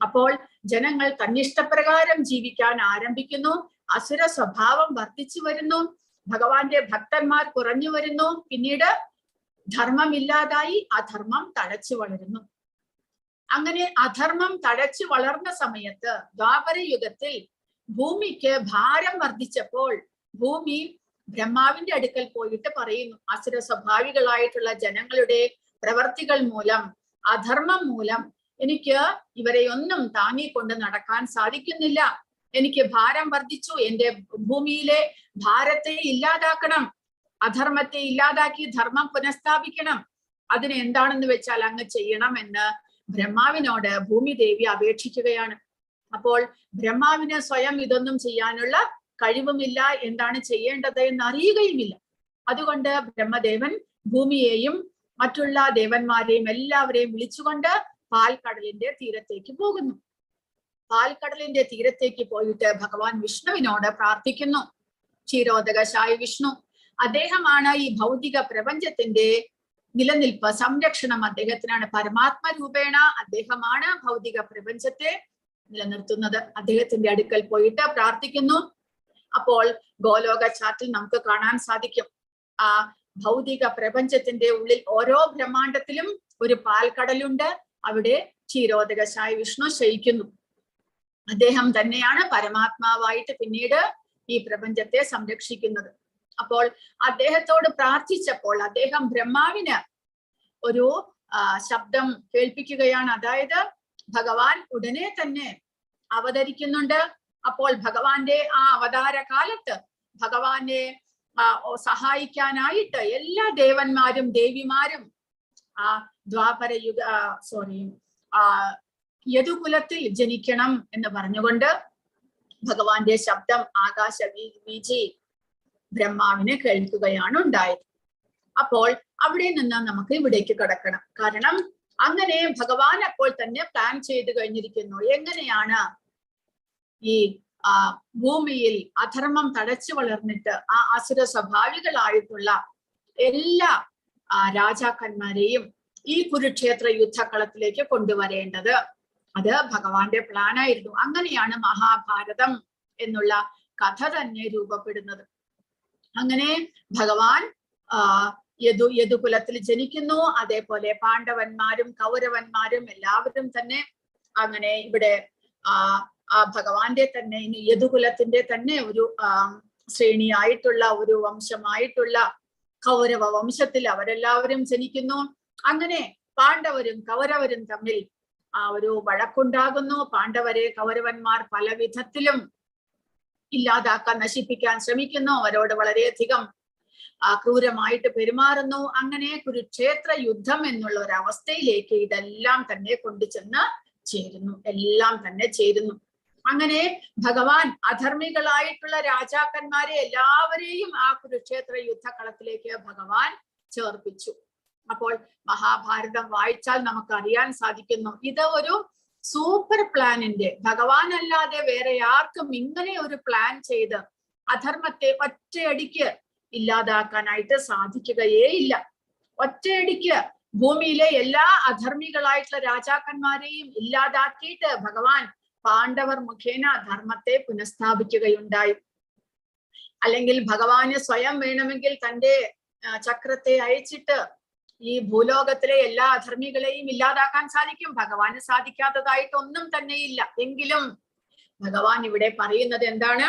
അപ്പോൾ ജനങ്ങൾ തന്നിഷ്ടപ്രകാരം ജീവിക്കാൻ ആരംഭിക്കുന്നു. അസുര സ്വഭാവം വർദ്ധിച്ചു വരുന്നു. ഭഗവാന്റെ ഭക്തന്മാർ കുറഞ്ഞു വരുന്നു. പിന്നീട് ധർമ്മമില്ലാതായി അധർമ്മം തഴച്ചു വളരുന്നു. അങ്ങനെ അധർമ്മം തഴച്ചു വളർന്ന സമയത്ത് ദ്വാപര യുഗത്തിൽ ഭൂമിക്ക് ഭാരം വർദ്ധിച്ചപ്പോൾ ഭൂമി ബ്രഹ്മാവിന്റെ അടുക്കൽ പോയിട്ട് പറയുന്നു, അസുര സ്വഭാവികളായിട്ടുള്ള ജനങ്ങളുടെ പ്രവർത്തികൾ മൂലം, അധർമ്മം മൂലം എനിക്ക് ഇവരെ ഒന്നും താങ്ങിക്കൊണ്ട് നടക്കാൻ സാധിക്കുന്നില്ല. എനിക്ക് ഭാരം വർദ്ധിച്ചു, എന്റെ ഭൂമിയിലെ ഭാരത്തെ ഇല്ലാതാക്കണം, അധർമ്മത്തെ ഇല്ലാതാക്കി ധർമ്മം പുനഃസ്ഥാപിക്കണം, അതിന് എന്താണെന്ന് വെച്ചാൽ അങ്ങ് ചെയ്യണം എന്ന് ബ്രഹ്മാവിനോട് ഭൂമിദേവി അപേക്ഷിക്കുകയാണ്. അപ്പോൾ ബ്രഹ്മാവിന് സ്വയം ഇതൊന്നും ചെയ്യാനുള്ള കഴിവുമില്ല, എന്താണ് ചെയ്യേണ്ടത് എന്ന് അറിയുകയുമില്ല. അതുകൊണ്ട് ബ്രഹ്മദേവൻ ഭൂമിയെയും മറ്റുള്ള ദേവന്മാരെയും എല്ലാവരെയും വിളിച്ചുകൊണ്ട് പാൽക്കടലിന്റെ തീരത്തേക്ക് പോകുന്നു. പാൽക്കടലിന്റെ തീരത്തേക്ക് പോയിട്ട് ഭഗവാൻ വിഷ്ണുവിനോട് പ്രാർത്ഥിക്കുന്നു. ക്ഷീരോദകശായ വിഷ്ണു, അദ്ദേഹമാണ് ഈ ഭൗതിക പ്രപഞ്ചത്തിന്റെ നിലനിൽപ്പ്, സംരക്ഷണം അദ്ദേഹത്തിനാണ്. പരമാത്മ രൂപേണ അദ്ദേഹമാണ് ഭൗതിക പ്രപഞ്ചത്തെ നിലനിർത്തുന്നത്. അദ്ദേഹത്തിന്റെ അടുക്കൽ പോയിട്ട് പ്രാർത്ഥിക്കുന്നു. അപ്പോൾ ഗോലോക ചാറ്റിൽ നമുക്ക് കാണാൻ സാധിക്കും, ആ ഭൗതിക പ്രപഞ്ചത്തിന്റെ ഉള്ളിൽ ഓരോ ബ്രഹ്മാണ്ടത്തിലും ഒരു പാൽക്കടലുണ്ട്. അവിടെ ക്ഷീരോദകശായ വിഷ്ണു ശയിക്കുന്നു. അദ്ദേഹം തന്നെയാണ് പരമാത്മാവായിട്ട് പിന്നീട് ഈ പ്രപഞ്ചത്തെ സംരക്ഷിക്കുന്നത്. അപ്പോൾ അദ്ദേഹത്തോട് പ്രാർത്ഥിച്ചപ്പോൾ അദ്ദേഹം ബ്രഹ്മാവിന് ഒരു ശബ്ദം കേൾപ്പിക്കുകയാണ്. അതായത് ഭഗവാൻ ഉടനെ തന്നെ അവതരിക്കുന്നുണ്ട്. അപ്പോൾ ഭഗവാന്റെ ആ അവതാര കാലത്ത് ഭഗവാനെ സഹായിക്കാനായിട്ട് എല്ലാ ദേവന്മാരും ദേവിമാരും ആ ദ്വാപരയുഗ യദുകുലത്തിൽ ജനിക്കണം എന്ന് പറഞ്ഞുകൊണ്ട് ഭഗവാന്റെ ശബ്ദം ആകാശ വീചി ബ്രഹ്മാവിനെ കേൾക്കുകയാണ് ഉണ്ടായത്. അപ്പോൾ അവിടെ നിന്ന് നമുക്ക് ഇവിടേക്ക് കടക്കണം. കാരണം അങ്ങനെ ഭഗവാൻ അപ്പോൾ തന്നെ പ്ലാൻ ചെയ്ത് കഴിഞ്ഞിരിക്കുന്നു. എങ്ങനെയാണ് ഈ ഭൂമിയിൽ അധർമ്മം തഴച്ചു വളർന്നിട്ട് ആ അസുര സ്വഭാവികളായിട്ടുള്ള എല്ലാ രാജാക്കന്മാരെയും ഈ കുരുക്ഷേത്ര യുദ്ധക്കളത്തിലേക്ക് കൊണ്ടുവരേണ്ടത്. അത് ഭഗവാന്റെ പ്ലാനായിരുന്നു. അങ്ങനെയാണ് മഹാഭാരതം എന്നുള്ള കഥ തന്നെ രൂപപ്പെടുന്നത്. അങ്ങനെ ഭഗവാൻ യദുകുലത്തിൽ ജനിക്കുന്നു. അതേപോലെ പാണ്ഡവന്മാരും കൗരവന്മാരും എല്ലാവരും തന്നെ അങ്ങനെ ഇവിടെ ഭഗവാന്റെ തന്നെ ഇനി യദുകുലത്തിന്റെ തന്നെ ഒരു ശ്രേണിയായിട്ടുള്ള ഒരു വംശമായിട്ടുള്ള കൗരവ വംശത്തിൽ അവരെല്ലാവരും ജനിക്കുന്നു. അങ്ങനെ പാണ്ഡവരും കൗരവരും തമ്മിൽ ഒരു വഴക്കുണ്ടാകുന്നു. പാണ്ഡവരെ കൗരവന്മാർ പല വിധത്തിലും ഇല്ലാതാക്കാൻ, നശിപ്പിക്കാൻ ശ്രമിക്കുന്നു. അവരോട് വളരെയധികം ക്രൂരമായിട്ട് പെരുമാറുന്നു. അങ്ങനെ കുരുക്ഷേത്ര യുദ്ധം എന്നുള്ള ഒരു അവസ്ഥയിലേക്ക് ഇതെല്ലാം തന്നെ കൊണ്ടുചെന്ന് ചേരുന്നു. എല്ലാം തന്നെ ചേരുന്നു. അങ്ങനെ ഭഗവാൻ അധർമ്മികളായിട്ടുള്ള രാജാക്കന്മാരെ എല്ലാവരെയും ആ കുരുക്ഷേത്ര യുദ്ധക്കളത്തിലേക്ക് ഭഗവാൻ ചേർപ്പിച്ചു. അപ്പോൾ മഹാഭാരതം വായിച്ചാൽ നമുക്ക് അറിയാൻ സാധിക്കുന്നു, ഇത് ഒരു സൂപ്പർ പ്ലാനിന്റെ, ഭഗവാൻ അല്ലാതെ വേറെ ആർക്കും ഇങ്ങനെ ഒരു പ്ലാൻ ചെയ്ത് അധർമ്മത്തെ ഒറ്റയടിക്ക് ഇല്ലാതാക്കാനായിട്ട് സാധിക്കുകയേ ഇല്ല. ഒറ്റയടിക്ക് ഭൂമിയിലെ എല്ലാ അധർമ്മികളായിട്ടുള്ള രാജാക്കന്മാരെയും ഇല്ലാതാക്കിയിട്ട് ഭഗവാൻ പാണ്ഡവർ മുഖേന ധർമ്മത്തെ പുനഃസ്ഥാപിക്കുകയുണ്ടായി. അല്ലെങ്കിൽ ഭഗവാന് സ്വയം വേണമെങ്കിൽ തന്റെ ചക്രത്തെ അയച്ചിട്ട് ഈ ഭൂലോകത്തിലെ എല്ലാ അധർമ്മികളെയും ഇല്ലാതാക്കാൻ സാധിക്കും. ഭഗവാന് സാധിക്കാത്തതായിട്ട് ഒന്നും തന്നെയില്ല. എങ്കിലും ഭഗവാൻ ഇവിടെ പറയുന്നത് എന്താണ്?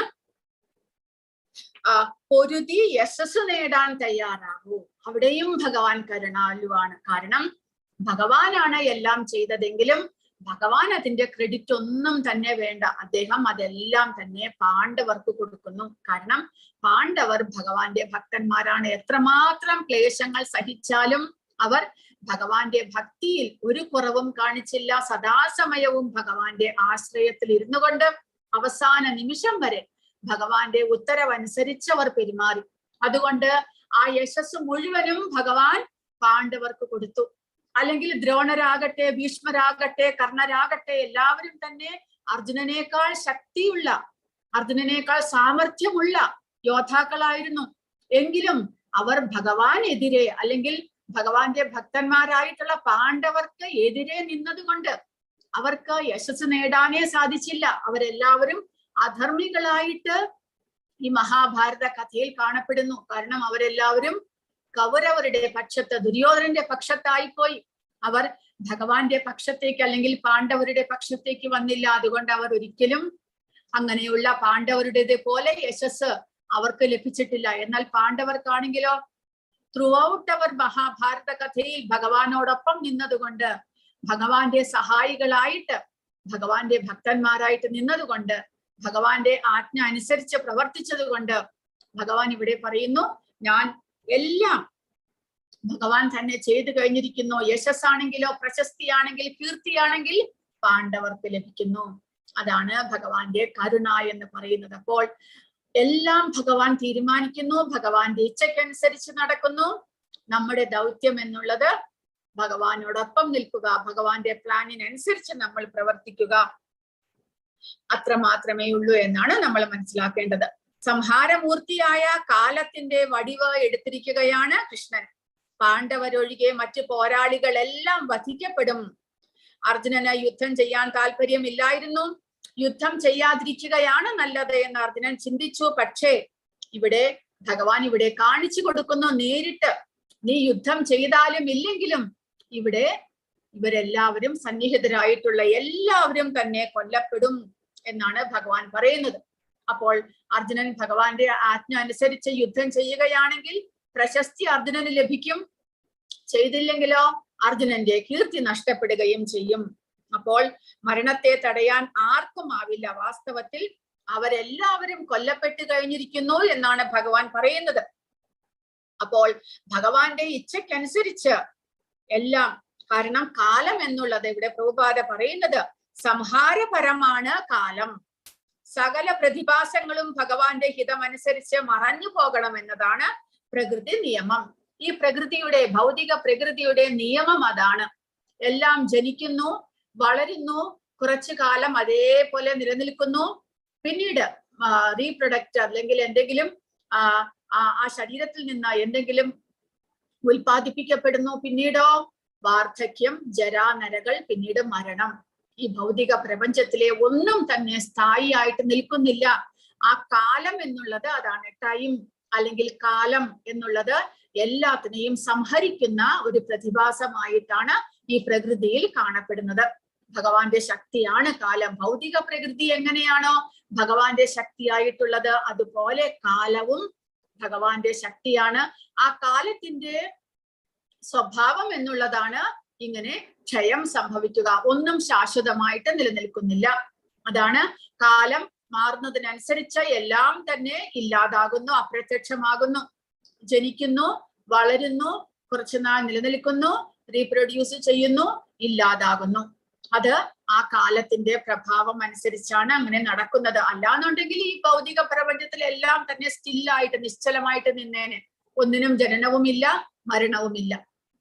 പൊരുതി യശസ് നേടാൻ തയ്യാറാകൂ. അവിടെയും ഭഗവാൻ കരുണാലുവാണ്. കാരണം ഭഗവാനാണ് എല്ലാം ചെയ്തതെങ്കിലും ഭഗവാൻ അതിന്റെ ക്രെഡിറ്റ് ഒന്നും തന്നെ വേണ്ട. അദ്ദേഹം അതെല്ലാം തന്നെ പാണ്ഡവർക്ക് കൊടുക്കുന്നു. കാരണം പാണ്ഡവർ ഭഗവാന്റെ ഭക്തന്മാരാണ്. എത്രമാത്രം ക്ലേശങ്ങൾ സഹിച്ചാലും അവർ ഭഗവാന്റെ ഭക്തിയിൽ ഒരു കുറവും കാണിച്ചില്ല. സദാസമയവും ഭഗവാന്റെ ആശ്രയത്തിൽ ഇരുന്നു കൊണ്ട് അവസാന നിമിഷം വരെ ഭഗവാന്റെ ഉത്തരവനുസരിച്ചവർ പെരുമാറി. അതുകൊണ്ട് ആ യശസ് മുഴുവനും ഭഗവാൻ പാണ്ഡവർക്ക് കൊടുത്തു. അല്ലെങ്കിൽ ദ്രോണരാകട്ടെ, ഭീഷ്മരാകട്ടെ, കർണരാകട്ടെ എല്ലാവരും തന്നെ അർജുനനേക്കാൾ ശക്തിയുള്ള, അർജുനനേക്കാൾ സാമർഥ്യമുള്ള യോദ്ധാക്കളായിരുന്നു. എങ്കിലും അവർ ഭഗവാനെതിരെ അല്ലെങ്കിൽ ഭഗവാന്റെ ഭക്തന്മാരായിട്ടുള്ള പാണ്ഡവർക്ക് എതിരെ നിന്നതുകൊണ്ട് അവർക്ക് യശസ് നേടാനേ സാധിച്ചില്ല. അവരെല്ലാവരും അധർമ്മികളായിട്ട് ഈ മഹാഭാരത കഥയിൽ കാണപ്പെടുന്നു. കാരണം അവരെല്ലാവരും കൗരവരുടെ പക്ഷത്ത്, ദുര്യോധനന്റെ പക്ഷത്തായിപ്പോയി. അവർ ഭഗവാന്റെ പക്ഷത്തേക്ക് അല്ലെങ്കിൽ പാണ്ഡവരുടെ പക്ഷത്തേക്ക് വന്നില്ല. അതുകൊണ്ട് അവർ ഒരിക്കലും അങ്ങനെയുള്ള പാണ്ഡവരുടേത് പോലെ യശസ് അവർക്ക് ലഭിച്ചിട്ടില്ല. എന്നാൽ പാണ്ഡവർക്കാണെങ്കിലോ ത്രൂ ഔട്ട് അവർ മഹാഭാരത കഥയിൽ ഭഗവാനോടൊപ്പം നിന്നതുകൊണ്ട്, ഭഗവാന്റെ സഹായികളായിട്ട്, ഭഗവാന്റെ ഭക്തന്മാരായിട്ട് നിന്നതുകൊണ്ട് ഭഗവാന്റെ ആജ്ഞ അനുസരിച്ച് പ്രവർത്തിച്ചത് കൊണ്ട് ഭഗവാൻ ഇവിടെ പറയുന്നു, ഞാൻ എല്ലാം ഭഗവാൻ തന്നെ ചെയ്തു കഴിഞ്ഞിരിക്കുന്നു. യശസ്സാണെങ്കിലോ, പ്രശസ്തിയാണെങ്കിൽ, കീർത്തിയാണെങ്കിൽ പാണ്ഡവർക്ക് ലഭിക്കുന്നു. അതാണ് ഭഗവാന്റെ കരുണ എന്ന് പറയുന്നത്. അപ്പോൾ എല്ലാം ഭഗവാൻ തീരുമാനിക്കുന്നു, ഭഗവാന്റെ ഇച്ഛയ്ക്കനുസരിച്ച് നടക്കുന്നു. നമ്മുടെ ദൗത്യം എന്നുള്ളത് ഭഗവാനോടൊപ്പം നിൽക്കുക, ഭഗവാന്റെ പ്ലാനിനനുസരിച്ച് നമ്മൾ പ്രവർത്തിക്കുക, അത്ര മാത്രമേ ഉള്ളൂ എന്നാണ് നമ്മൾ മനസ്സിലാക്കേണ്ടത്. സംഹാരമൂർത്തിയായ കാലത്തിന്റെ വടിവ് എടുത്തിരിക്കുകയാണ് കൃഷ്ണൻ. പാണ്ഡവരൊഴികെ മറ്റു പോരാളികളെല്ലാം വധിക്കപ്പെടും. അർജുനന് യുദ്ധം ചെയ്യാൻ താല്പര്യമില്ലായിരുന്നു. യുദ്ധം ചെയ്യാതിരിക്കുകയാണ് നല്ലത് എന്ന് അർജുനൻ ചിന്തിച്ചു. പക്ഷേ ഇവിടെ ഭഗവാൻ ഇവിടെ കാണിച്ചു കൊടുക്കുന്നു, നേരിട്ട് നീ യുദ്ധം ചെയ്താലും ഇല്ലെങ്കിലും ഇവിടെ ഇവരെല്ലാവരും സന്നിഹിതരായിട്ടുള്ള എല്ലാവരും തന്നെ കൊല്ലപ്പെടും എന്നാണ് ഭഗവാൻ പറയുന്നത്. അപ്പോൾ അർജുനൻ ഭഗവാന്റെ ആജ്ഞ അനുസരിച്ച് യുദ്ധം ചെയ്യുകയാണെങ്കിൽ പ്രശസ്തി അർജുനന് ലഭിക്കും. ചെയ്തില്ലെങ്കിലോ അർജുനന്റെ കീർത്തി നഷ്ടപ്പെടുകയും ചെയ്യും. അപ്പോൾ മരണത്തെ തടയാൻ ആർക്കും ആവില്ല. വാസ്തവത്തിൽ അവരെല്ലാവരും കൊല്ലപ്പെട്ടു കഴിഞ്ഞിരിക്കുന്നു എന്നാണ് ഭഗവാൻ പറയുന്നത്. അപ്പോൾ ഭഗവാന്റെ ഇച്ഛയ്ക്കനുസരിച്ച് എല്ലാം, കാരണം കാലം എന്നുള്ളത് ഇവിടെ പ്രഭുപാദ പറയുന്നത് സംഹാരപരമാണ് കാലം. സകല പ്രതിഭാസങ്ങളും ഭഗവാന്റെ ഹിതമനുസരിച്ച് മറഞ്ഞു പോകണം എന്നതാണ് പ്രകൃതി നിയമം. ഈ പ്രകൃതിയുടെ, ഭൗതിക പ്രകൃതിയുടെ നിയമം അതാണ്. എല്ലാം ജനിക്കുന്നു, വളരുന്നു, കുറച്ചു കാലം അതേപോലെ നിലനിൽക്കുന്നു, പിന്നീട് റീപ്രൊഡക്റ്റ് അല്ലെങ്കിൽ എന്തെങ്കിലും ആ ശരീരത്തിൽ നിന്ന് എന്തെങ്കിലും ഉൽപ്പാദിപ്പിക്കപ്പെടുന്നു, പിന്നീടോ വാർദ്ധക്യം, ജരാനരകൾ, പിന്നീട് മരണം. ഈ ഭൗതിക പ്രപഞ്ചത്തിലെ ഒന്നും തന്നെ സ്ഥായിയായിട്ട് നിൽക്കുന്നില്ല. ആ കാലം എന്നുള്ളത് അതാണ്. ടൈം അല്ലെങ്കിൽ കാലം എന്നുള്ളത് എല്ലാത്തിനെയും സംഹരിക്കുന്ന ഒരു പ്രതിഭാസമായിട്ടാണ് ഈ പ്രകൃതിയിൽ കാണപ്പെടുന്നത്. ഭഗവാന്റെ ശക്തിയാണ് കാലം. ഭൗതിക പ്രകൃതി എങ്ങനെയാണോ ഭഗവാന്റെ ശക്തിയായിട്ടുള്ളത്, അതുപോലെ കാലവും ഭഗവാന്റെ ശക്തിയാണ്. ആ കാലത്തിന്റെ സ്വഭാവം എന്നുള്ളതാണ് ഇങ്ങനെ ക്ഷയം സംഭവിക്കുക. ഒന്നും ശാശ്വതമായിട്ട് നിലനിൽക്കുന്നില്ല. അതാണ് കാലം മാറുന്നതിനനുസരിച്ച് എല്ലാം തന്നെ ഇല്ലാതാകുന്നു, അപ്രത്യക്ഷമാകുന്നു. ജനിക്കുന്നു, വളരുന്നു, കുറച്ചുനാൾ നിലനിൽക്കുന്നു, റീപ്രൊഡ്യൂസ് ചെയ്യുന്നു, ഇല്ലാതാകുന്നു. അത് ആ കാലത്തിന്റെ പ്രഭാവം അനുസരിച്ചാണ് അങ്ങനെ നടക്കുന്നത്. അല്ലാന്നുണ്ടെങ്കിൽ ഈ ഭൗതിക പ്രപഞ്ചത്തിലെല്ലാം തന്നെ സ്റ്റില്ലായിട്ട്, നിശ്ചലമായിട്ട് നിന്നേനെ. ഒന്നിനും ജനനവുമില്ല, മരണവുമില്ല.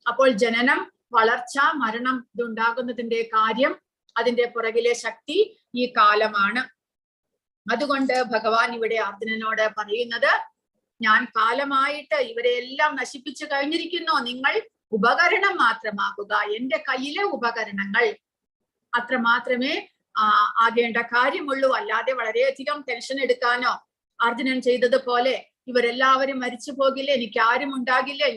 അപ്പോൾ ജനനം, വളർച്ച, മരണം ഇതുണ്ടാകുന്നതിന്റെ കാര്യം, അതിന്റെ പുറകിലെ ശക്തി ഈ കാലമാണ്. അതുകൊണ്ട് ഭഗവാൻ ഇവിടെ അർജുനനോട് പറയുന്നത്, ഞാൻ കാലമായിട്ട് ഇവരെല്ലാം നശിപ്പിച്ചു കഴിഞ്ഞിരിക്കുന്നു, നിങ്ങൾ ഉപകരണം മാത്രമാക്കുക, എന്റെ കയ്യിലെ ഉപകരണങ്ങൾ. അത്ര മാത്രമേ ആകേണ്ട കാര്യമുള്ളൂ. അല്ലാതെ വളരെയധികം ടെൻഷൻ എടുക്കാനോ, അർജുനൻ ചെയ്തതുപോലെ ഇവരെല്ലാവരും മരിച്ചു പോകില്ലേ, എനിക്ക് ആരും ഉണ്ടാകില്ലേ,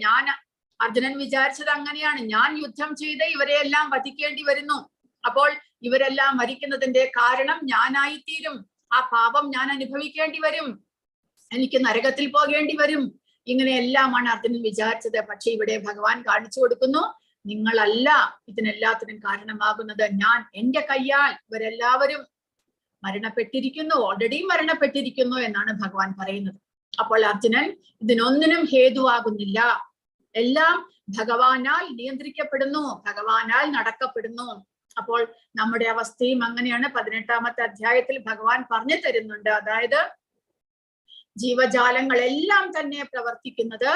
അർജുനൻ വിചാരിച്ചത് അങ്ങനെയാണ്. ഞാൻ യുദ്ധം ചെയ്ത് ഇവരെയെല്ലാം വധിക്കേണ്ടി വരുന്നു, അപ്പോൾ ഇവരെല്ലാം മരിക്കുന്നതിന്റെ കാരണം ഞാനായിത്തീരും, ആ പാപം ഞാൻ അനുഭവിക്കേണ്ടി വരും, എനിക്ക് നരകത്തിൽ പോകേണ്ടി വരും. ഇങ്ങനെയെല്ലാമാണ് അർജുനൻ വിചാരിച്ചത്. പക്ഷെ ഇവിടെ ഭഗവാൻ കാണിച്ചു കൊടുക്കുന്നു, നിങ്ങളല്ല ഇതിനെല്ലാത്തിനും കാരണമാകുന്നത്, ഞാൻ. എന്റെ കയ്യാൽ ഇവരെല്ലാവരും മരണപ്പെട്ടിരിക്കുന്നു, ഓൾറെഡി മരണപ്പെട്ടിരിക്കുന്നു എന്നാണ് ഭഗവാൻ പറയുന്നത്. അപ്പോൾ അർജുനൻ ഇതിനൊന്നിനും ഹേതുവാകുന്നില്ല. എല്ലാം ഭഗവാനാൽ നിയന്ത്രിക്കപ്പെടുന്നു, ഭഗവാനാൽ നടക്കപ്പെടുന്നു. അപ്പോൾ നമ്മുടെ അവസ്ഥയും അങ്ങനെയാണ്. 18ാമത്തെ അധ്യായത്തിൽ ഭഗവാൻ പറഞ്ഞു തരുന്നുണ്ട്. അതായത് ജീവജാലങ്ങളെല്ലാം തന്നെ പ്രവർത്തിക്കുന്നത്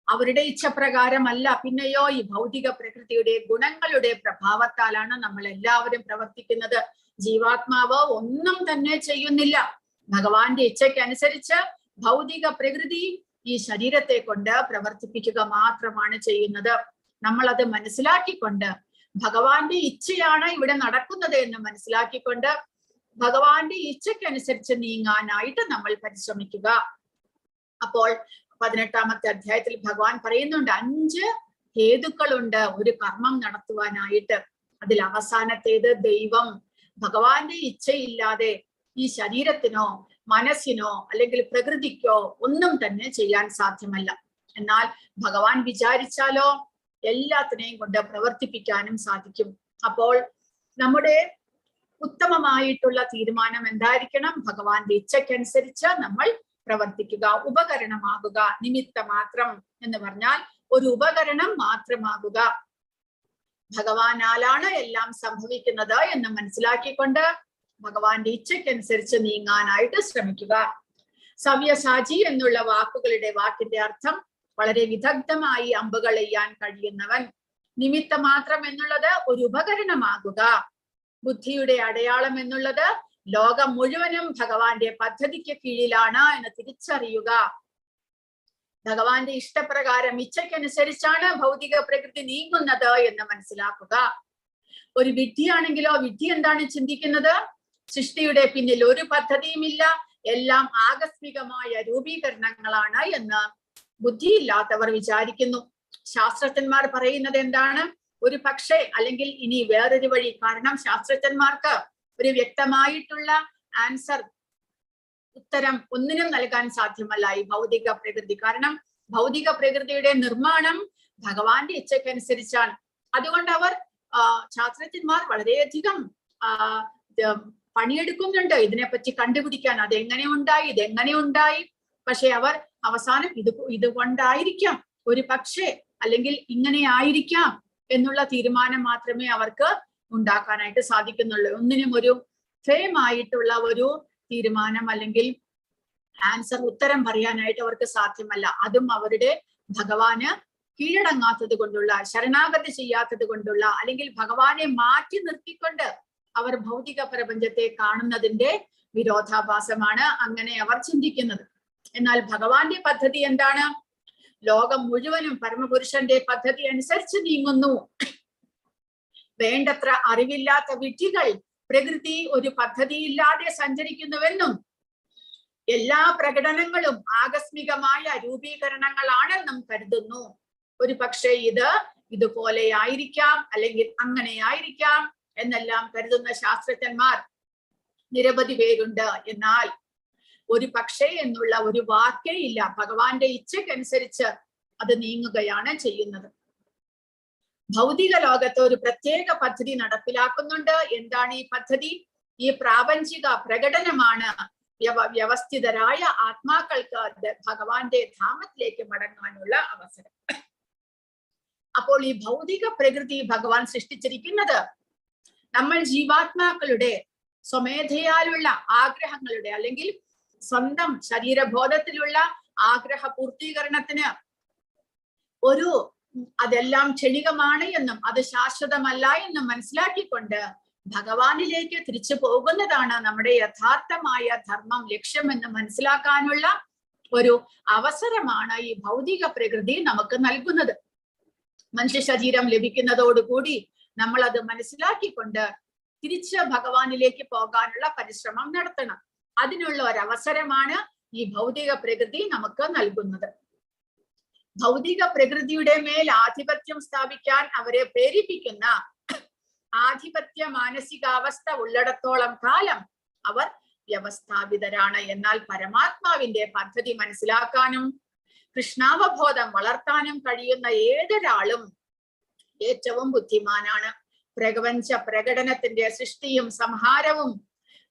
അവരുടെ ഇച്ഛപ്രകാരമല്ല, പിന്നെയോ ഈ ഭൗതിക പ്രകൃതിയുടെ ഗുണങ്ങളുടെ പ്രഭാവത്താലാണ് നമ്മൾ എല്ലാവരും പ്രവർത്തിക്കുന്നത്. ജീവാത്മാവ് ഒന്നും തന്നെ ചെയ്യുന്നില്ല. ഭഗവാന്റെ ഇച്ഛയ്ക്കനുസരിച്ച് ഭൗതിക പ്രകൃതി ഈ ശരീരത്തെ കൊണ്ട് പ്രവർത്തിപ്പിക്കുക മാത്രമാണ് ചെയ്യുന്നത്. നമ്മൾ അത് മനസ്സിലാക്കിക്കൊണ്ട്, ഭഗവാന്റെ ഇച്ഛയാണ് ഇവിടെ നടക്കുന്നത് എന്ന് മനസ്സിലാക്കിക്കൊണ്ട് ഭഗവാന്റെ ഇച്ഛയ്ക്കനുസരിച്ച് നീങ്ങാനായിട്ട് നമ്മൾ പരിശ്രമിക്കുക. അപ്പോൾ 18ാമത്തെ അധ്യായത്തിൽ ഭഗവാൻ പറയുന്നുണ്ട്, 5 ഹേതുക്കളുണ്ട് ഒരു കർമ്മം നടത്തുവാനായിട്ട്. അതിൽ അവസാനത്തേത് ദൈവം. ഭഗവാന്റെ ഇച്ഛയില്ലാതെ ഈ ശരീരത്തിനോ മനസ്സിനോ അല്ലെങ്കിൽ പ്രകൃതിക്കോ ഒന്നും തന്നെ ചെയ്യാൻ സാധ്യമല്ല. എന്നാൽ ഭഗവാൻ വിചാരിച്ചാലോ എല്ലാത്തിനെയും കൊണ്ട് പ്രവർത്തിപ്പിക്കാനും സാധിക്കും. അപ്പോൾ നമ്മുടെ ഉത്തമമായിട്ടുള്ള തീരുമാനം എന്തായിരിക്കണം? ഭഗവാന്റെ ഇച്ഛയ്ക്കനുസരിച്ച് നമ്മൾ പ്രവർത്തിക്കുക, ഉപകരണമാകുക. നിമിത്ത മാത്രം എന്ന് പറഞ്ഞാൽ ഒരു ഉപകരണം മാത്രമാകുക. ഭഗവാനാലാണ് എല്ലാം സംഭവിക്കുന്നത് എന്ന് മനസ്സിലാക്കിക്കൊണ്ട് ഭഗവാന്റെ ഇച്ഛയ്ക്കനുസരിച്ച് നീങ്ങാനായിട്ട് ശ്രമിക്കുക. സവ്യസാചി എന്നുള്ള വാക്കിന്റെ അർത്ഥം വളരെ വിദഗ്ധമായി അമ്പുകൾ എയ്യാൻ കഴിയുന്നവൻ. നിമിത്ത മാത്രം എന്നുള്ളത് ഒരു ഉപകരണമാകുക. ബുദ്ധിയുടെ അടയാളം എന്നുള്ളത് ലോകം മുഴുവനും ഭഗവാന്റെ പദ്ധതിക്ക് കീഴിലാണ് എന്ന് തിരിച്ചറിയുക. ഭഗവാന്റെ ഇഷ്ടപ്രകാരം ഇച്ഛയ്ക്കനുസരിച്ചാണ് ഭൗതിക പ്രകൃതി നീങ്ങുന്നത് എന്ന് മനസ്സിലാക്കുക. ഒരു വിഡ്ഢിയാണെങ്കിലോ, വിഡ്ഢി എന്താണ് ചിന്തിക്കുന്നത്? സൃഷ്ടിയുടെ പിന്നിൽ ഒരു പദ്ധതിയുമില്ല, എല്ലാം ആകസ്മികമായ രൂപീകരണങ്ങളാണ് എന്ന് ബുദ്ധിയില്ലാത്തവർ വിചാരിക്കുന്നു. ശാസ്ത്രജ്ഞന്മാർ പറയുന്നത് എന്താണ്? ഒരു പക്ഷേ, അല്ലെങ്കിൽ ഇനി വേറൊരു വഴി. കാരണം ശാസ്ത്രജ്ഞന്മാർക്ക് ഒരു വ്യക്തമായിട്ടുള്ള ആൻസർ, ഉത്തരം ഒന്നിനും നൽകാൻ സാധ്യമല്ല ഈ ഭൗതിക പ്രകൃതി. കാരണം ഭൗതിക പ്രകൃതിയുടെ നിർമ്മാണം ഭഗവാന്റെ ഇച്ഛയ്ക്കനുസരിച്ചാണ്. അതുകൊണ്ട് അവർ ശാസ്ത്രജ്ഞന്മാർ വളരെയധികം പണിയെടുക്കുന്നുണ്ട് ഇതിനെപ്പറ്റി കണ്ടുപിടിക്കാൻ. അതെങ്ങനെ ഉണ്ടായി, ഇതെങ്ങനെ ഉണ്ടായി. പക്ഷെ അവർ അവസാനം ഇതുകൊണ്ടായിരിക്കാം, ഒരു പക്ഷേ, അല്ലെങ്കിൽ ഇങ്ങനെ ആയിരിക്കാം എന്നുള്ള തീരുമാനം മാത്രമേ അവർക്ക് ഉണ്ടാക്കാനായിട്ട് സാധിക്കുന്നുള്ളൂ. ഒന്നിനും ഒരു ഫേം ആയിട്ടുള്ള ഒരു തീരുമാനം അല്ലെങ്കിൽ ആൻസർ, ഉത്തരം പറയാനായിട്ട് അവർക്ക് സാധ്യമല്ല. അതും അവരുടെ ഭഗവാന് കീഴടങ്ങാത്തത് കൊണ്ടുള്ള, ശരണാഗതി ചെയ്യാത്തത് കൊണ്ടുള്ള, അല്ലെങ്കിൽ ഭഗവാനെ മാറ്റി നിർത്തിക്കൊണ്ട് അവർ ഭൗതിക പ്രപഞ്ചത്തെ കാണുന്നതിന്റെ വിരോധാഭാസമാണ് അങ്ങനെ അവർ ചിന്തിക്കുന്നത്. എന്നാൽ ഭഗവാന്റെ പദ്ധതി എന്താണ്? ലോകം മുഴുവനും പരമപുരുഷന്റെ പദ്ധതി അനുസരിച്ച് നീങ്ങുന്നു. വേണ്ടത്ര അറിവില്ലാത്ത വിഡ്ഢികൾ പ്രകൃതി ഒരു പദ്ധതിയില്ലാതെ സഞ്ചരിക്കുന്നുവെന്നും എല്ലാ പ്രകടനങ്ങളും ആകസ്മികമായ രൂപീകരണങ്ങളാണെന്നും കരുതുന്നു. ഒരു പക്ഷേ ഇതുപോലെ ആയിരിക്കാം, അല്ലെങ്കിൽ അങ്ങനെ ആയിരിക്കാം എന്നെല്ലാം കരുതുന്ന ശാസ്ത്രജ്ഞന്മാർ നിരവധി പേരുണ്ട്. എന്നാൽ ഒരു പക്ഷേ എന്നുള്ള ഒരു വാക്കേ ഇല്ല. ഭഗവാന്റെ ഇച്ഛയ്ക്കനുസരിച്ച് അത് നീങ്ങുകയാണ് ചെയ്യുന്നത്. ഭൗതിക ലോകത്ത് ഒരു പ്രത്യേക പദ്ധതി നടപ്പിലാക്കുന്നുണ്ട്. എന്താണ് ഈ പദ്ധതി? ഈ പ്രാപഞ്ചിക പ്രകടനമാണ് വ്യവസ്ഥിതരായ ആത്മാക്കൾക്ക് ഭഗവാന്റെ ധാമത്തിലേക്ക് മടങ്ങാനുള്ള അവസരം. അപ്പോൾ ഈ ഭൗതിക പ്രകൃതി ഭഗവാൻ സൃഷ്ടിച്ചിരിക്കുന്നത് നമ്മൾ ജീവാത്മാക്കളുടെ സ്വമേധയാലുള്ള ആഗ്രഹങ്ങളുടെ, അല്ലെങ്കിൽ സ്വന്തം ശരീരബോധത്തിലുള്ള ആഗ്രഹ പൂർത്തീകരണത്തിന് അതെല്ലാം ക്ഷണികമാണ് എന്നും അത് ശാശ്വതമല്ല എന്നും മനസ്സിലാക്കിക്കൊണ്ട് ഭഗവാനിലേക്ക് തിരിച്ചു പോകുന്നതാണ് നമ്മുടെ യഥാർത്ഥമായ ധർമ്മം, ലക്ഷ്യമെന്ന് മനസ്സിലാക്കാനുള്ള ഒരു അവസരമാണ് ഈ ഭൗതിക പ്രകൃതി നമുക്ക് നൽകുന്നത്. മനുഷ്യ ശരീരം ലഭിക്കുന്നതോടുകൂടി നമ്മൾ അത് മനസ്സിലാക്കിക്കൊണ്ട് തിരിച്ച് ഭഗവാനിലേക്ക് പോകാനുള്ള പരിശ്രമം നടത്തണം. അതിനുള്ള ഒരവസരമാണ് ഈ ഭൗതിക പ്രകൃതി നമുക്ക് നൽകുന്നത്. ഭൗതിക പ്രകൃതിയുടെ മേൽ ആധിപത്യം സ്ഥാപിക്കാൻ അവരെ പ്രേരിപ്പിക്കുന്ന ആധിപത്യ മാനസികാവസ്ഥ ഉള്ളിടത്തോളം കാലം അവർ വ്യവസ്ഥാപിതരാണ്. എന്നാൽ പരമാത്മാവിന്റെ പദ്ധതി മനസ്സിലാക്കാനും കൃഷ്ണാവബോധം വളർത്താനും കഴിയുന്ന ഏതൊരാളും ഏറ്റവും ബുദ്ധിമാനാണ്. പ്രപഞ്ച പ്രകടനത്തിന്റെ സൃഷ്ടിയും സംഹാരവും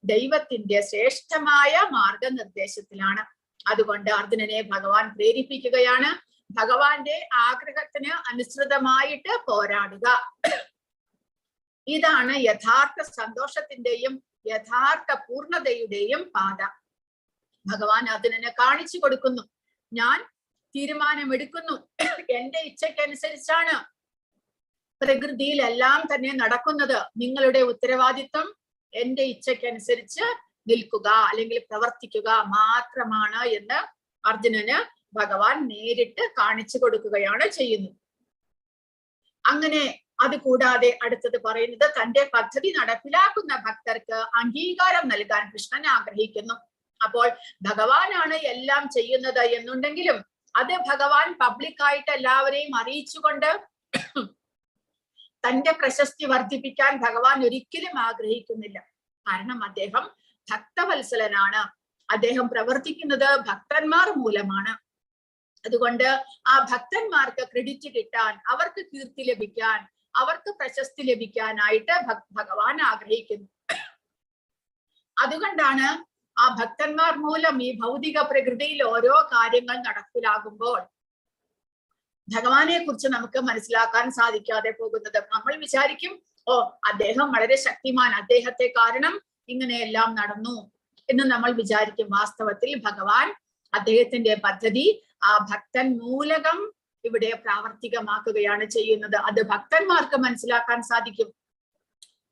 ദൈവത്തിന്റെ ശ്രേഷ്ഠമായ മാർഗനിർദ്ദേശത്തിലാണ്. അതുകൊണ്ട് അർജുനനെ ഭഗവാൻ പ്രേരിപ്പിക്കുകയാണ്, ഭഗവാന്റെ ആഗ്രഹത്തിന് അനുസൃതമായിട്ട് പോരാടുക. ഇതാണ് യഥാർത്ഥ സന്തോഷത്തിന്റെയും യഥാർത്ഥ പൂർണ്ണതയുടെയും പാത. ഭഗവാൻ അർജുനനെ കാണിച്ചു കൊടുക്കുന്നു. ഞാൻ തീരുമാനമെടുക്കുന്നു, എന്റെ ഇച്ഛയ്ക്കനുസരിച്ചാണ് പ്രകൃതിയിലെല്ലാം തന്നെ നടക്കുന്നത്. നിങ്ങളുടെ ഉത്തരവാദിത്വം എന്റെ ഇച്ഛയ്ക്കനുസരിച്ച് നിൽക്കുക അല്ലെങ്കിൽ പ്രവർത്തിക്കുക മാത്രമാണ് എന്ന് അർജുനന് ഭഗവാൻ നേരിട്ട് കാണിച്ചു കൊടുക്കുകയാണ് ചെയ്യുന്നത്. അങ്ങനെ അതുകൂടാതെ അടുത്തത് പറയുന്നത്, തന്റെ പദ്ധതി നടപ്പിലാക്കുന്ന ഭക്തർക്ക് അംഗീകാരം നൽകാൻ കൃഷ്ണൻ ആഗ്രഹിക്കുന്നു. അപ്പോൾ ഭഗവാനാണ് എല്ലാം ചെയ്യുന്നത് എന്നുണ്ടെങ്കിലും അത് ഭഗവാൻ പബ്ലിക്കായിട്ട് എല്ലാവരെയും അറിയിച്ചുകൊണ്ട് തന്റെ പ്രശസ്തി വർദ്ധിപ്പിക്കാൻ ഭഗവാൻ ഒരിക്കലും ആഗ്രഹിക്കുന്നില്ല. കാരണം അദ്ദേഹം ഭക്തവത്സലനാണ്. അദ്ദേഹം പ്രവർത്തിക്കുന്നത് ഭക്തന്മാർ മൂലമാണ്. അതുകൊണ്ട് ആ ഭക്തന്മാർക്ക് ക്രെഡിറ്റ് കിട്ടാൻ, അവർക്ക് കീർത്തി ലഭിക്കാൻ, അവർക്ക് പ്രശസ്തി ലഭിക്കാനായിട്ട് ഭഗവാൻ ആഗ്രഹിക്കുന്നു. അതുകൊണ്ടാണ് ആ ഭക്തന്മാർ മൂലം ഈ ഭൗതിക പ്രകൃതിയിൽ ഓരോ കാര്യങ്ങൾ നടപ്പിലാകുമ്പോൾ ഭഗവാനെ കുറിച്ച് നമുക്ക് മനസ്സിലാക്കാൻ സാധിക്കാതെ പോകുന്നത്. നമ്മൾ വിചാരിക്കും, ഓ അദ്ദേഹം വളരെ ശക്തിമാൻ, അദ്ദേഹത്തെ കാരണം ഇങ്ങനെയെല്ലാം നടന്നു എന്ന് നമ്മൾ വിചാരിക്കും. വാസ്തവത്തിൽ ഭഗവാൻ അദ്ദേഹത്തിന്റെ പദ്ധതി ആ ഭക്തൻ മൂലകം ഇവിടെ പ്രാവർത്തികമാക്കുകയാണ് ചെയ്യുന്നത്. അത് ഭക്തന്മാർക്ക് മനസ്സിലാക്കാൻ സാധിക്കും.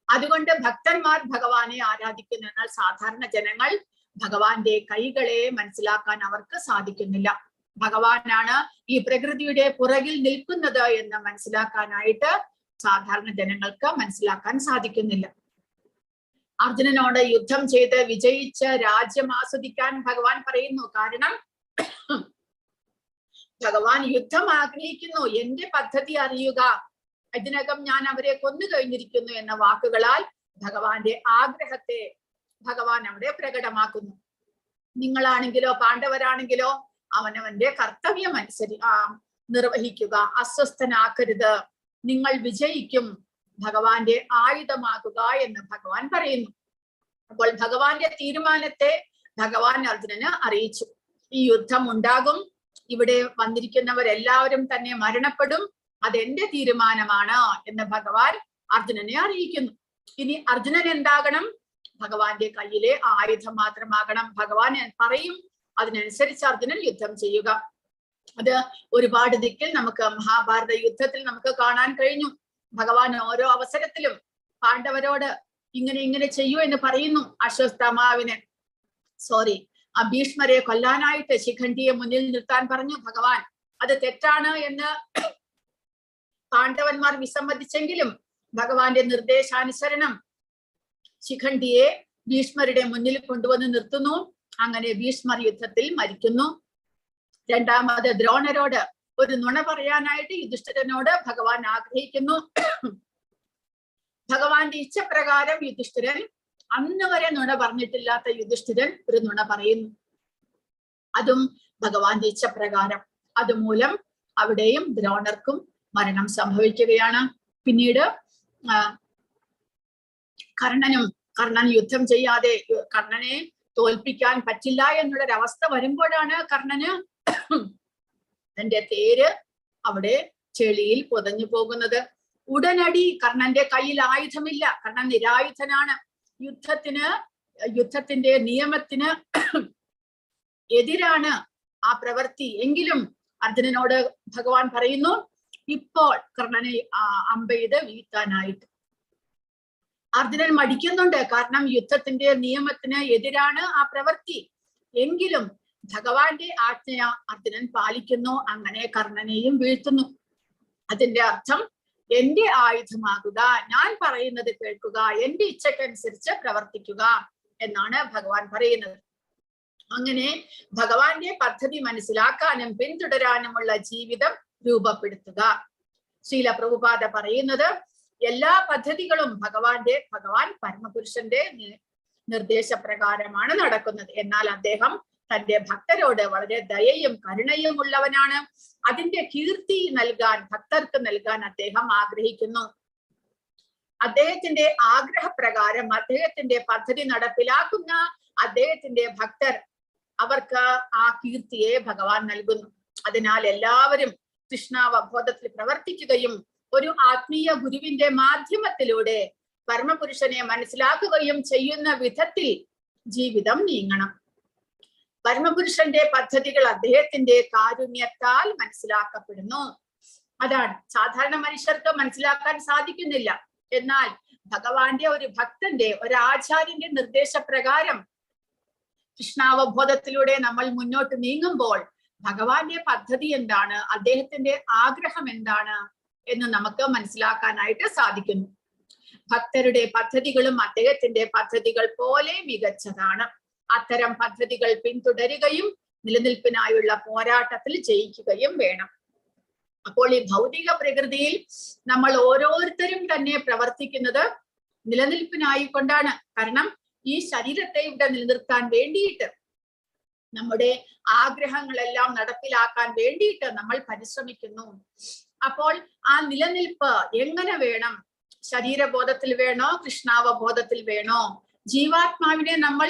അതുകൊണ്ട് ഭക്തന്മാർ ഭഗവാനെ ആരാധിക്കുന്നു. എന്നാൽ സാധാരണ ജനങ്ങൾ ഭഗവാന്റെ കൈകളെ മനസ്സിലാക്കാൻ അവർക്ക് സാധിക്കുന്നില്ല. ഭഗവാനാണ് ഈ പ്രകൃതിയുടെ പുറകിൽ നിൽക്കുന്നത് എന്ന് മനസ്സിലാക്കാനായിട്ട് സാധാരണ ജനങ്ങൾക്ക് മനസ്സിലാക്കാൻ സാധിക്കുന്നില്ല. അർജുനനോട് യുദ്ധം ചെയ്ത് വിജയിച്ച് രാജ്യം ആസ്വദിക്കാൻ ഭഗവാൻ പറയുന്നു. കാരണം ഭഗവാൻ യുദ്ധം ആഗ്രഹിക്കുന്നു. എന്റെ പദ്ധതി അറിയുക, ഇതിനകം ഞാൻ അവരെ കൊന്നു കഴിഞ്ഞിരിക്കുന്നു എന്ന വാക്കുകളാൽ ഭഗവാന്റെ ആഗ്രഹത്തെ ഭഗവാൻ അവിടെ പ്രകടമാക്കുന്നു. നിങ്ങളാണെങ്കിലോ പാണ്ഡവരാണെങ്കിലോ അവനവന്റെ കർത്തവ്യം നിർവഹിക്കുക, അസ്വസ്ഥനാക്കരുത്, നിങ്ങൾ വിജയിക്കും, ഭഗവാന്റെ ആയുധമാകുക എന്ന് ഭഗവാൻ പറയുന്നു. അപ്പോൾ ഭഗവാന്റെ തീരുമാനത്തെ ഭഗവാൻ അർജുനന് അറിയിച്ചു. ഈ യുദ്ധം ഉണ്ടാകും, ഇവിടെ വന്നിരിക്കുന്നവരെല്ലാവരും തന്നെ മരണപ്പെടും, അതെന്റെ തീരുമാനമാണ് എന്ന് ഭഗവാൻ അർജുനനെ അറിയിക്കുന്നു. ഇനി അർജുനൻ എന്താകണം? ഭഗവാന്റെ കയ്യിലെ ആയുധം മാത്രമാകണം. ഭഗവാൻ പറയും, അതിനനുസരിച്ച് അർജുനൻ യുദ്ധം ചെയ്യുക. അത് ഒരുപാട് ദിക്കിൽ നമുക്ക് മഹാഭാരത യുദ്ധത്തിൽ നമുക്ക് കാണാൻ കഴിഞ്ഞു. ഭഗവാൻ ഓരോ അവസരത്തിലും പാണ്ഡവരോട് ഇങ്ങനെ ചെയ്യൂ എന്ന് പറയുന്നു. അശ്വത്ഥാമാവിനെ ആ ഭീഷ്മരെ കൊല്ലാനായിട്ട് ശിഖണ്ഡിയെ മുന്നിൽ നിർത്താൻ പറഞ്ഞു ഭഗവാൻ. അത് തെറ്റാണ് എന്ന് പാണ്ഡവന്മാർ വിസമ്മതിച്ചെങ്കിലും ഭഗവാന്റെ നിർദ്ദേശാനുസരണം ശിഖണ്ഡിയെ ഭീഷ്മരുടെ മുന്നിൽ കൊണ്ടുവന്ന് നിർത്തുന്നു. അങ്ങനെ ഭീഷ്മർ യുദ്ധത്തിൽ മരിക്കുന്നു. രണ്ടാമത് ദ്രോണരോട് ഒരു നുണ പറയാനായിട്ട് യുധിഷ്ഠിരനോട് ഭഗവാൻ ആഗ്രഹിക്കുന്നു. ഭഗവാന്റെ ഇച്ഛപ്രകാരം യുധിഷ്ഠിരൻ, അന്ന് വരെ നുണ പറഞ്ഞിട്ടില്ലാത്ത യുധിഷ്ഠിരൻ ഒരു നുണ പറയുന്നു. അതും ഭഗവാന്റെ ഇച്ഛപ്രകാരം. അതുമൂലം അവിടെയും ദ്രോണർക്കും മരണം സംഭവിക്കുകയാണ്. പിന്നീട് കർണൻ യുദ്ധം ചെയ്യാതെ കർണനെ തോൽപ്പിക്കാൻ പറ്റില്ല എന്നുള്ളൊരവസ്ഥ വരുമ്പോഴാണ് കർണന് തന്റെ തേര് അവിടെ ചെളിയിൽ പുതഞ്ഞു പോകുന്നത്. ഉടനടി കർണന്റെ കയ്യിൽ ആയുധമില്ല, കർണൻ നിരായുധനാണ്. യുദ്ധത്തിന്റെ നിയമത്തിന് എതിരാണ് ആ പ്രവൃത്തി. എങ്കിലും അർജുനനോട് ഭഗവാൻ പറയുന്നു, ഇപ്പോൾ കർണനെ അമ്പെയ്ത് വീഴ്ത്താനായിട്ട്. അർജുനൻ മടിക്കുന്നുണ്ട്, കാരണം യുദ്ധത്തിന്റെ നിയമത്തിന് എതിരാണ് ആ പ്രവൃത്തി. എങ്കിലും ഭഗവാന്റെ ആജ്ഞ അർജുനൻ പാലിക്കുന്നു. അങ്ങനെ കർണനെയും വീഴ്ത്തുന്നു. അതിന്റെ അർത്ഥം, എന്റെ ആയുധമാകുക, ഞാൻ പറയുന്നത് കേൾക്കുക, എന്റെ ഇച്ഛക്കനുസരിച്ച് പ്രവർത്തിക്കുക എന്നാണ് ഭഗവാൻ പറയുന്നത്. അങ്ങനെ ഭഗവാന്റെ പദ്ധതി മനസ്സിലാക്കാനും പിന്തുടരാനുമുള്ള ജീവിതം രൂപപ്പെടുത്തുക. ശ്രീല പ്രഭുപാദ പറയുന്നത്, എല്ലാ പദ്ധതികളും ഭഗവാൻ പരമപുരുഷന്റെ നിർദ്ദേശപ്രകാരമാണ് നടക്കുന്നത്. എന്നാൽ അദ്ദേഹം തന്റെ ഭക്തരോട് വളരെ ദയയും കരുണയും ഉള്ളവനാണ്. അതിന്റെ കീർത്തി ഭക്തർക്ക് നൽകാൻ അദ്ദേഹം ആഗ്രഹിക്കുന്നു. അദ്ദേഹത്തിന്റെ ആഗ്രഹപ്രകാരം അദ്ദേഹത്തിന്റെ പദ്ധതി നടപ്പിലാക്കുന്ന അദ്ദേഹത്തിന്റെ ഭക്തർ, അവർക്ക് ആ കീർത്തിയെ ഭഗവാൻ നൽകുന്നു. അതിനാൽ എല്ലാവരും കൃഷ്ണാവബോധത്തിൽ പ്രവർത്തിക്കുകയും ഒരു ആത്മീയ ഗുരുവിന്റെ മാധ്യമത്തിലൂടെ പരമപുരുഷനെ മനസ്സിലാക്കുകയും ചെയ്യുന്ന വിധത്തിൽ ജീവിതം നീങ്ങണം. പരമപുരുഷന്റെ പദ്ധതികൾ അദ്ദേഹത്തിന്റെ കാരുണ്യത്താൽ മനസ്സിലാക്കപ്പെടുന്നു. അതാണ് സാധാരണ മനുഷ്യർക്ക് മനസ്സിലാക്കാൻ സാധിക്കുന്നില്ല. എന്നാൽ ഭഗവാന്റെ ഒരു ഭക്തന്റെ, ഒരു ആചാര്യന്റെ നിർദ്ദേശപ്രകാരം കൃഷ്ണാവബോധത്തിലൂടെ നമ്മൾ മുന്നോട്ട് നീങ്ങുമ്പോൾ ഭഗവാന്റെ പദ്ധതി എന്താണ്, അദ്ദേഹത്തിന്റെ ആഗ്രഹം എന്താണ് എന്ന് നമുക്ക് മനസ്സിലാക്കാനായിട്ട് സാധിക്കുന്നു. ഭക്തരുടെ പദ്ധതികളും അദ്ദേഹത്തിന്റെ പദ്ധതികൾ പോലെ മികച്ചതാണ്. അത്തരം പദ്ധതികൾ പിന്തുടരുകയും നിലനിൽപ്പിനായുള്ള പോരാട്ടത്തിൽ ജയിക്കുകയും വേണം. അപ്പോൾ ഈ ഭൗതിക പ്രകൃതിയിൽ നമ്മൾ ഓരോരുത്തരും തന്നെ പ്രവർത്തിക്കുന്നത് നിലനിൽപ്പിനായിക്കൊണ്ടാണ്. കാരണം ഈ ശരീരത്തെ ഇവിടെ നിലനിർത്താൻ വേണ്ടിയിട്ട്, നമ്മുടെ ആഗ്രഹങ്ങളെല്ലാം നടപ്പിലാക്കാൻ വേണ്ടിയിട്ട് നമ്മൾ പരിശ്രമിക്കുന്നു. അപ്പോൾ ആ നിലനിൽപ്പ് എങ്ങനെ വേണം? ശരീരബോധത്തിൽ വേണോ, കൃഷ്ണാവബോധത്തിൽ വേണോ, ജീവാത്മാവിനെ നമ്മൾ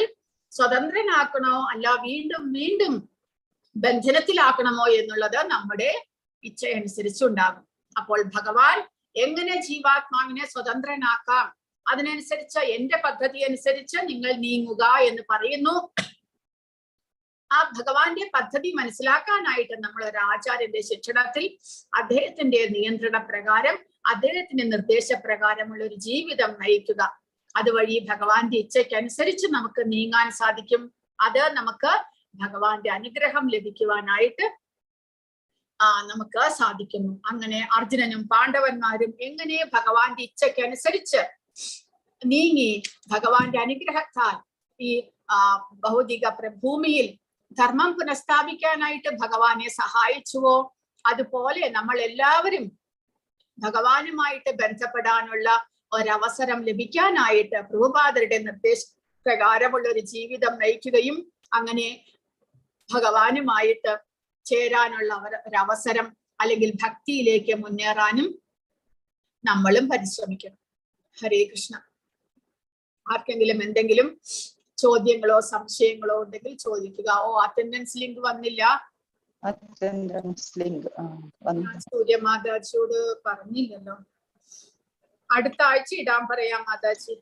സ്വതന്ത്രനാക്കണോ അല്ല വീണ്ടും വീണ്ടും ബന്ധനത്തിലാക്കണമോ എന്നുള്ളത് നമ്മുടെ ഇച്ഛ അനുസരിച്ചുണ്ടാകും. അപ്പോൾ ഭഗവാൻ എങ്ങനെ ജീവാത്മാവിനെ സ്വതന്ത്രനാക്കാം, അതിനനുസരിച്ച് എന്റെ പദ്ധതി അനുസരിച്ച് നിങ്ങൾ നീങ്ങുക എന്ന് പറയുന്നു. ആ ഭഗവാന്റെ പദ്ധതി മനസ്സിലാക്കാനായിട്ട് നമ്മൾ ഒരു ആചാര്യന്റെ ശിക്ഷണത്തിൽ അദ്ദേഹത്തിന്റെ നിയന്ത്രണ പ്രകാരം അദ്ദേഹത്തിന്റെ നിർദ്ദേശപ്രകാരമുള്ള ഒരു ജീവിതം നയിക്കുക. അതുവഴി ഭഗവാന്റെ ഇച്ഛയ്ക്കനുസരിച്ച് നമുക്ക് നീങ്ങാൻ സാധിക്കും. അത് നമുക്ക് ഭഗവാന്റെ അനുഗ്രഹം ലഭിക്കുവാനായിട്ട് നമുക്ക് സാധിക്കുന്നു. അങ്ങനെ അർജുനനും പാണ്ഡവന്മാരും എങ്ങനെ ഭഗവാന്റെ ഇച്ഛയ്ക്കനുസരിച്ച് നീങ്ങി ഭഗവാന്റെ അനുഗ്രഹത്താൽ ഈ ഭൗതിക ഭൂമിയിൽ ധർമ്മം പുനഃസ്ഥാപിക്കാനായിട്ട് ഭഗവാനെ സഹായിച്ചുവോ, അതുപോലെ നമ്മൾ എല്ലാവരും ഭഗവാനുമായിട്ട് ബന്ധപ്പെടാനുള്ള ഒരവസരം ലഭിക്കാനായിട്ട് പ്രഭുപാദരുടെ നിർദ്ദേശപ്രകാരമുള്ള ഒരു ജീവിതം നയിക്കുകയും അങ്ങനെ ഭഗവാനുമായിട്ട് ചേരാനുള്ള ഒരവസരം അല്ലെങ്കിൽ ഭക്തിയിലേക്ക് മുന്നേറാനും നമ്മളും പരിശ്രമിക്കണം. ഹരേ കൃഷ്ണ. ആർക്കെങ്കിലും എന്തെങ്കിലും ചോദ്യങ്ങളോ സംശയങ്ങളോ ഉണ്ടെങ്കിൽ ചോദിക്കുക. അറ്റൻഡൻസ് ലിങ്ക് വന്നില്ല. സൂര്യമാതാജിയോട് പറഞ്ഞില്ലല്ലോ. അടുത്ത ആഴ്ച ഇടാൻ പറയാം മാതാജി.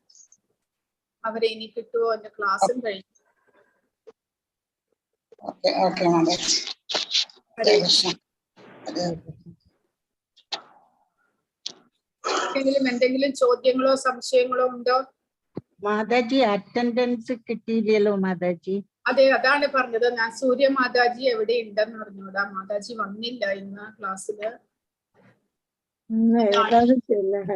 അവരെ ഇനി കിട്ടുമോ എന്റെ ക്ലാസ്സും കഴിഞ്ഞു. എന്തെങ്കിലും ചോദ്യങ്ങളോ സംശയങ്ങളോ ഉണ്ടോ മാതാജി? അറ്റൻഡൻസ് കിട്ടിയില്ലല്ലോ മാതാജി. അതെ, അതാണ് പറഞ്ഞത് ഞാൻ. സൂര്യ മാതാജി എവിടെ ഉണ്ടെന്ന് പറഞ്ഞൂടാ. മാതാജി വന്നില്ല ഇന്ന് ക്ലാസ്സില്.